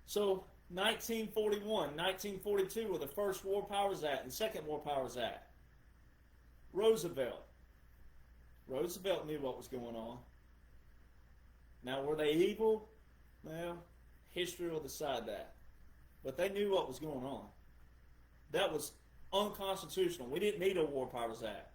So 1941, 1942 were the first War Powers Act and second War Powers Act. Roosevelt knew what was going on. Now, were they evil? Well, history will decide that. But they knew what was going on. That was unconstitutional. We didn't need a War Powers Act.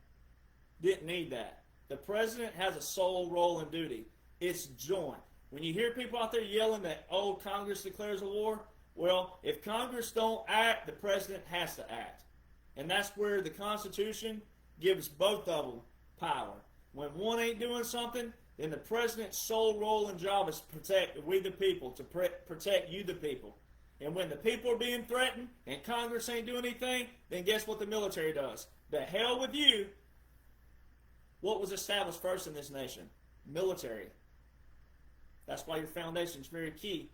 Didn't need that. The president has a sole role and duty. It's joint. When you hear people out there yelling that, oh, Congress declares a war, well, if Congress don't act, the president has to act. And that's where the Constitution gives both of them power. When one ain't doing something, then the president's sole role and job is to protect we the people, to protect you the people. And when the people are being threatened and Congress ain't doing anything, then guess what the military does? The hell with you. What was established first in this nation? Military. That's why your foundation is very key.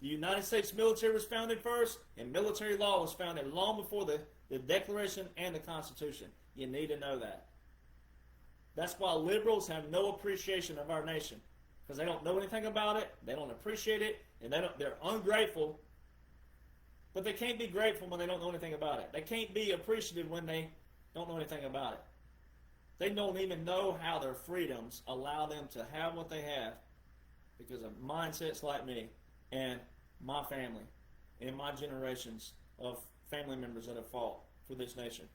The United States military was founded first, and military law was founded long before the Declaration and the Constitution. You need to know that. That's why liberals have no appreciation of our nation, because they don't know anything about it, they don't appreciate it, and they're ungrateful. But they can't be grateful when they don't know anything about it. They can't be appreciative when they don't know anything about it. They don't even know how their freedoms allow them to have what they have because of mindsets like me and my family and my generations of family members that have fought for this nation.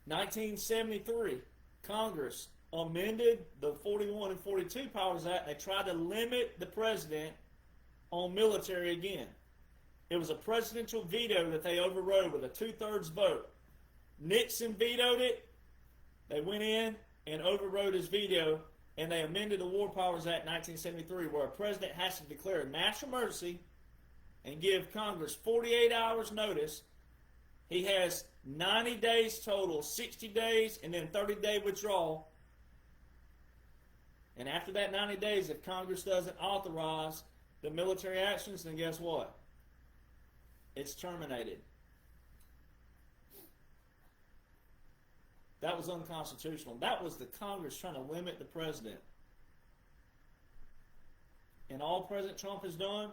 1973, Congress amended the 41 and 42 Powers Act. They tried to limit the president on military again. It was a presidential veto that they overrode with a 2/3 vote. Nixon vetoed it. They went in and overrode his veto, and they amended the War Powers Act 1973, where a president has to declare a national emergency and give Congress 48 hours notice. He has 90 days total, 60 days, and then 30-day withdrawal. And after that 90 days, if Congress doesn't authorize the military actions, then guess what? It's terminated. That was unconstitutional. That was the Congress trying to limit the president. And all President Trump has done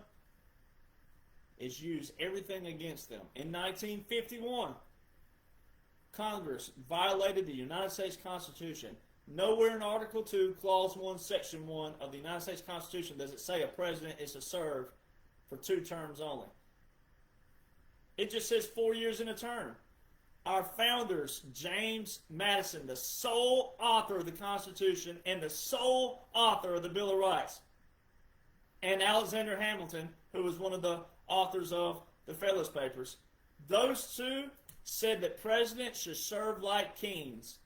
is use everything against them. In 1951, Congress violated the United States Constitution. Nowhere in Article 2, Clause 1, Section 1 of the United States Constitution does it say a president is to serve for 2 terms only. It just says 4 years in a term. Our founders, James Madison, the sole author of the Constitution and the sole author of the Bill of Rights, and Alexander Hamilton, who was one of the authors of the Federalist Papers, those two said that presidents should serve like kings.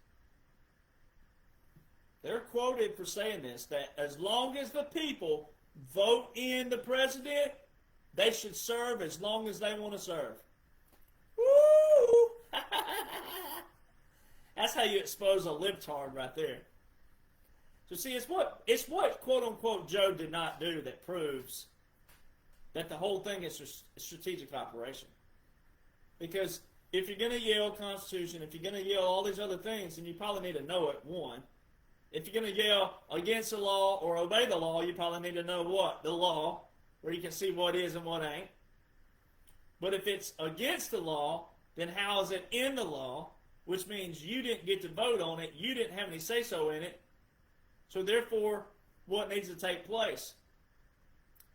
They're quoted for saying this, that as long as the people vote in the president, they should serve as long as they want to serve. Woo! That's how you expose a libtard right there. So see, it's what quote unquote Joe did not do that proves that the whole thing is a strategic operation. Because if you're going to yell Constitution, if you're going to yell all these other things, then you probably need to know it, one. If you're going to yell against the law or obey the law, you probably need to know what? The law, where you can see what is and what ain't. But if it's against the law, then how is it in the law? Which means you didn't get to vote on it. You didn't have any say-so in it. So therefore, what needs to take place?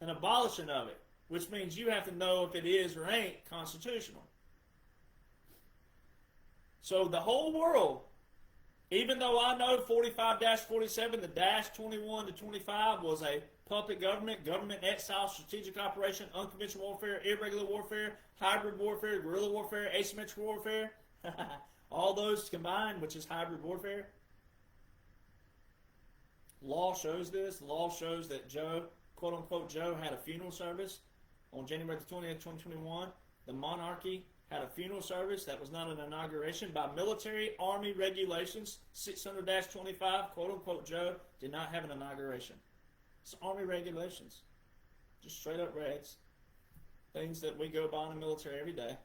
An abolishing of it. Which means you have to know if it is or ain't constitutional. So the whole world, even though I know 45-47, the dash 21 to 25 was a puppet government, government exile, strategic operation, unconventional warfare, irregular warfare, hybrid warfare, guerrilla warfare, asymmetric warfare, all those combined, which is hybrid warfare. Law shows this. Law shows that Joe, quote unquote Joe, had a funeral service on January the 20th, 2021. The monarchy had a funeral service that was not an inauguration. By military army regulations, 600-25, quote unquote Joe, did not have an inauguration. It's army regulations. Just straight up regs. Things that we go by in the military every day.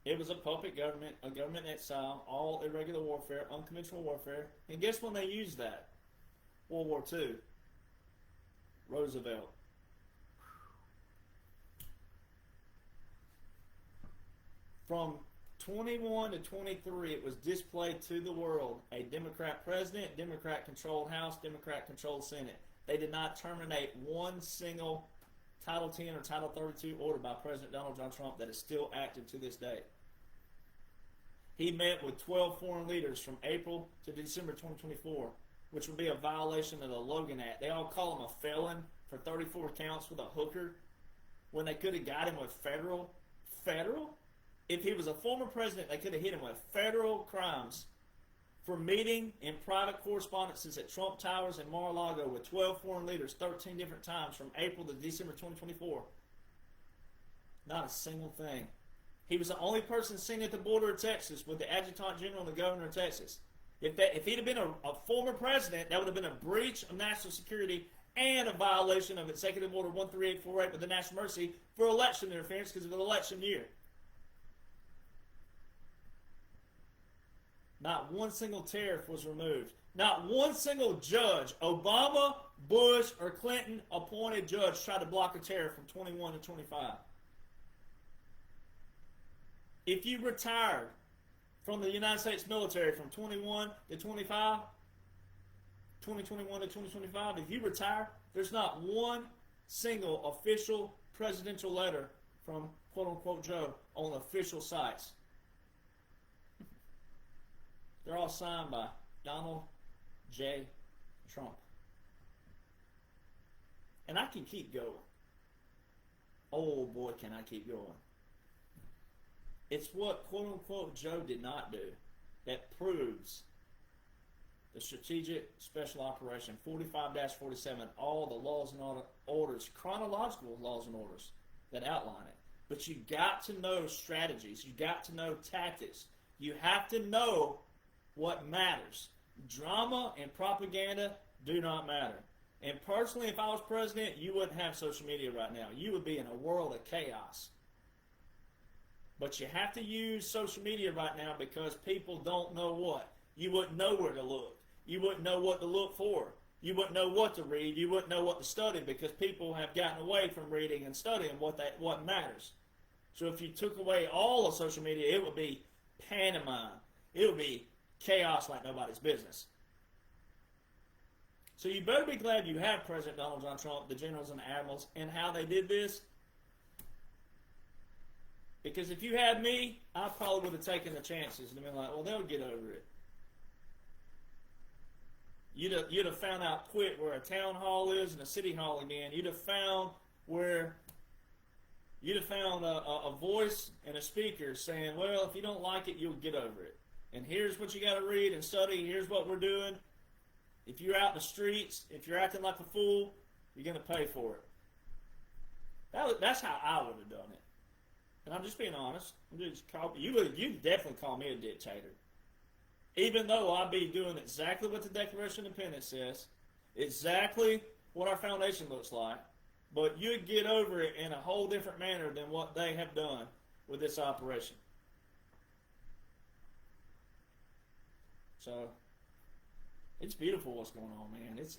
It was a puppet government, a government exile, all irregular warfare, unconventional warfare. And guess when they used that? World War II. Roosevelt. From 21 to 23, it was displayed to the world. A Democrat president, Democrat-controlled House, Democrat-controlled Senate. They did not terminate one single Title 10 or Title 32 order by President Donald John Trump that is still active to this day. He met with 12 foreign leaders from April to December 2024, which would be a violation of the Logan Act. They all call him a felon for 34 counts with a hooker when they could have got him with federal. If he was a former president, they could have hit him with federal crimes for meeting in private correspondences at Trump Towers in Mar-a-Lago with 12 foreign leaders 13 different times from April to December 2024. Not a single thing. He was the only person seen at the border of Texas with the Adjutant General and the Governor of Texas. If he'd have been a former president, that would have been a breach of national security and a violation of Executive Order 13848 with the National Mercy for election interference because of an election year. Not one single tariff was removed. Not one single judge, Obama, Bush, or Clinton appointed judge tried to block a tariff from 21 to 25. If you retired from the United States military from 21 to 25, 2021 to 2025, if you retire, there's not one single official presidential letter from quote-unquote Joe on official sites. They're all signed by Donald J. Trump. And I can keep going. Oh boy, can I keep going. It's what quote-unquote Joe did not do that proves the strategic special operation 45-47, all the laws and orders, chronological laws and orders that outline it. But you got to know strategies. You got to know tactics. You have to know what matters. Drama and propaganda do not matter. And personally, if I was president, you wouldn't have social media right now. You would be in a world of chaos. But you have to use social media right now because people don't know what. You wouldn't know where to look. You wouldn't know what to look for. You wouldn't know what to read. You wouldn't know what to study because people have gotten away from reading and studying what matters. So if you took away all of social media, it would be pantomime. It would be chaos like nobody's business. So you better be glad you have President Donald John Trump, the generals and the admirals, and how they did this. Because if you had me, I probably would have taken the chances and been like, well, they'll get over it. You'd have found out quick where a town hall is and a city hall again. You'd have found a voice and a speaker saying, well, if you don't like it, you'll get over it. And here's what you got to read and study. Here's what we're doing. If you're out in the streets, if you're acting like a fool, you're going to pay for it. That's how I would have done it. And I'm just being honest. You definitely call me a dictator. Even though I'd be doing exactly what the Declaration of Independence says, exactly what our foundation looks like, but you'd get over it in a whole different manner than what they have done with this operation. So, it's beautiful what's going on, man. It's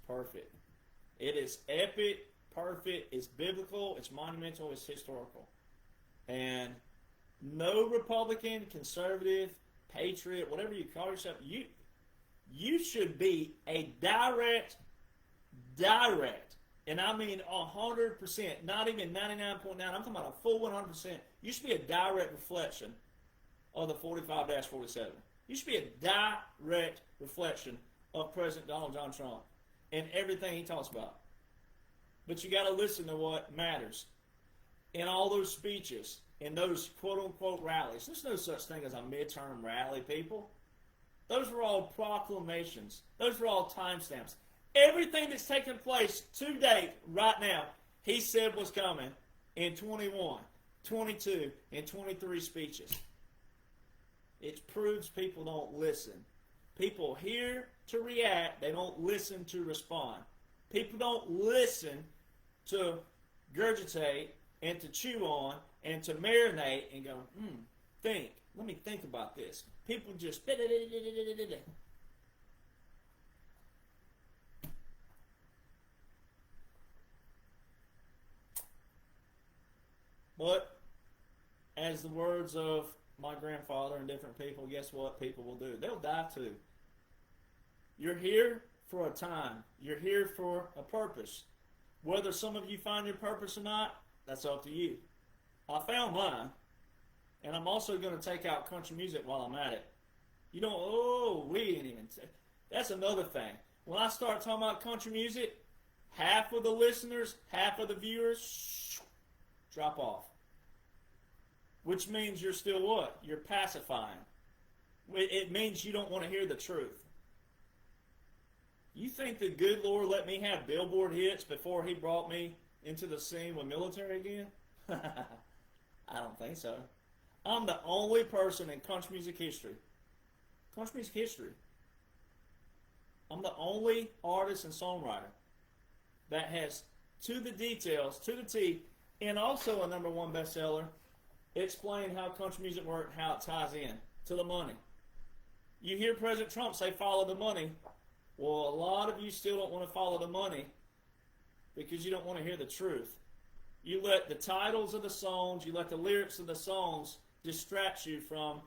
perfect. It is epic, perfect, it's biblical, it's monumental, it's historical. And no Republican, conservative, patriot, whatever you call yourself, you should be a direct And I mean 100%, not even 99.9. I'm talking about a full 100%. You should be a direct reflection of the 45-47. You should be a direct reflection of President Donald John Trump and everything he talks about. But you got to listen to what matters. In all those speeches, in those quote-unquote rallies, there's no such thing as a midterm rally, people. Those were all proclamations. Those were all timestamps. Everything that's taken place to date right now, he said was coming in 21, 22, and 23 speeches. It proves people don't listen. People hear to react. They don't listen to respond. People don't listen to regurgitate and to chew on and to marinate and go, think. Let me think about this. People just... But, as the words of my grandfather and different people, guess what people will do? They'll die too. You're here for a time. You're here for a purpose. Whether some of you find your purpose or not, that's up to you. I found mine. And I'm also going to take out country music while I'm at it. You don't, we ain't even... That's another thing. When I start talking about country music, half of the listeners, half of the viewers, drop off. Which means you're still what? You're pacifying. It means you don't want to hear the truth. You think the good Lord let me have billboard hits before he brought me into the scene with military again? I don't think so. I'm the only person in country music history. I'm the only artist and songwriter that has, to the details, to the T, and also a #1 bestseller, explain how country music works and how it ties in to the money. You hear President Trump say follow the money. Well, a lot of you still don't want to follow the money because you don't want to hear the truth. You let the titles of the songs, you let the lyrics of the songs distract you from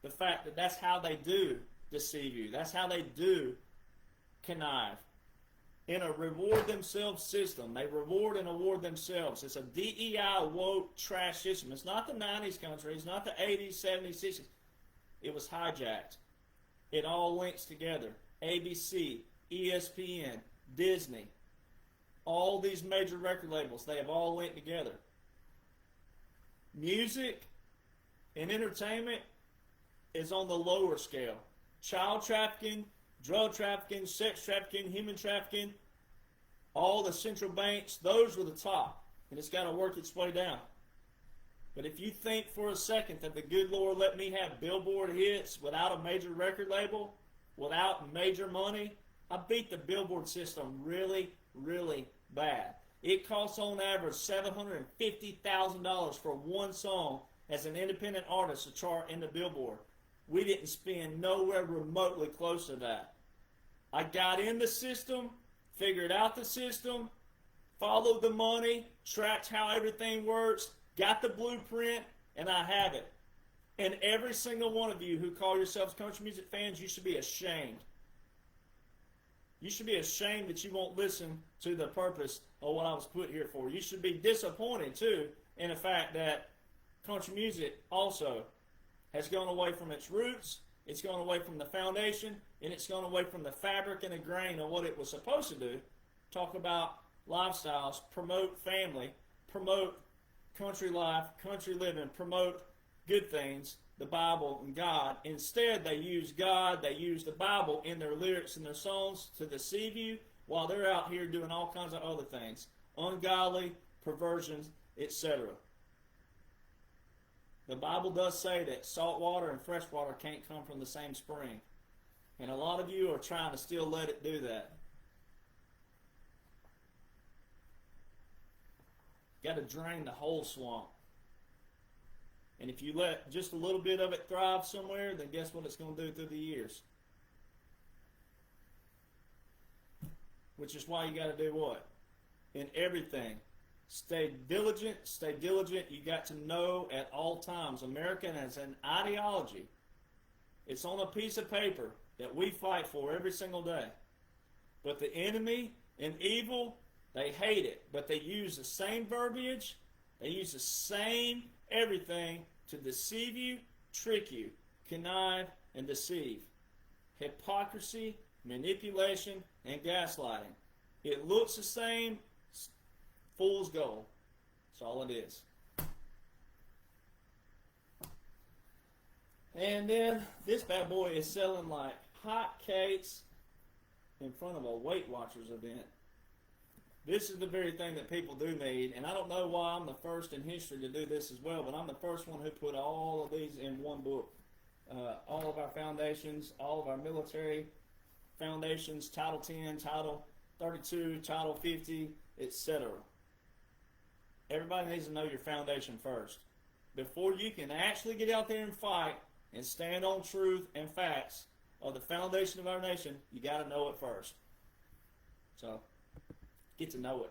the fact that that's how they do deceive you. That's how they do connive. In a reward themselves system, they reward and award themselves. It's a DEI woke trash system. It's not the 90s country. It's not the 80s, 70s, 60s. It was hijacked. It all links together. ABC, ESPN, Disney, all these major record labels, they have all linked together. Music and entertainment is on the lower scale. Child trafficking, drug trafficking, sex trafficking, human trafficking, all the central banks, those were the top. And it's got to work its way down. But if you think for a second that the good Lord let me have billboard hits without a major record label, without major money, I beat the billboard system really, really bad. It costs on average $750,000 for one song as an independent artist to chart in the billboard. We didn't spend nowhere remotely close to that. I got in the system, figured out the system, followed the money, tracked how everything works, got the blueprint, and I have it. And every single one of you who call yourselves country music fans, you should be ashamed. You should be ashamed that you won't listen to the purpose of what I was put here for. You should be disappointed, too, in the fact that country music also has gone away from its roots, it's gone away from the foundation, and it's gone away from the fabric and the grain of what it was supposed to do. Talk about lifestyles, promote family, promote country life, country living, promote good things, the Bible and God. Instead, they use God, they use the Bible in their lyrics and their songs to deceive you while they're out here doing all kinds of other things. Ungodly, perversions, etc. The Bible does say that salt water and fresh water can't come from the same spring. And a lot of you are trying to still let it do that. Got to drain the whole swamp. And if you let just a little bit of it thrive somewhere, then guess what it's going to do through the years? Which is why you got to do what? In everything. Stay diligent, stay diligent. You got to know at all times. American has an ideology. It's on a piece of paper that we fight for every single day. But the enemy and evil They hate it, but they use the same verbiage, they use the same everything to deceive you, trick you, connive, and deceive. Hypocrisy, manipulation, and gaslighting. It looks the same, fool's gold. That's all it is. And then this bad boy is selling like hotcakes in front of a Weight Watchers event. This is the very thing that people do need, and I don't know why I'm the first in history to do this as well, but I'm the first one who put all of these in one book. All of our foundations, all of our military foundations, Title 10, Title 32, Title 50, etc. Everybody needs to know your foundation first. Before you can actually get out there and fight and stand on truth and facts of the foundation of our nation, you got to know it first. So, get to know it.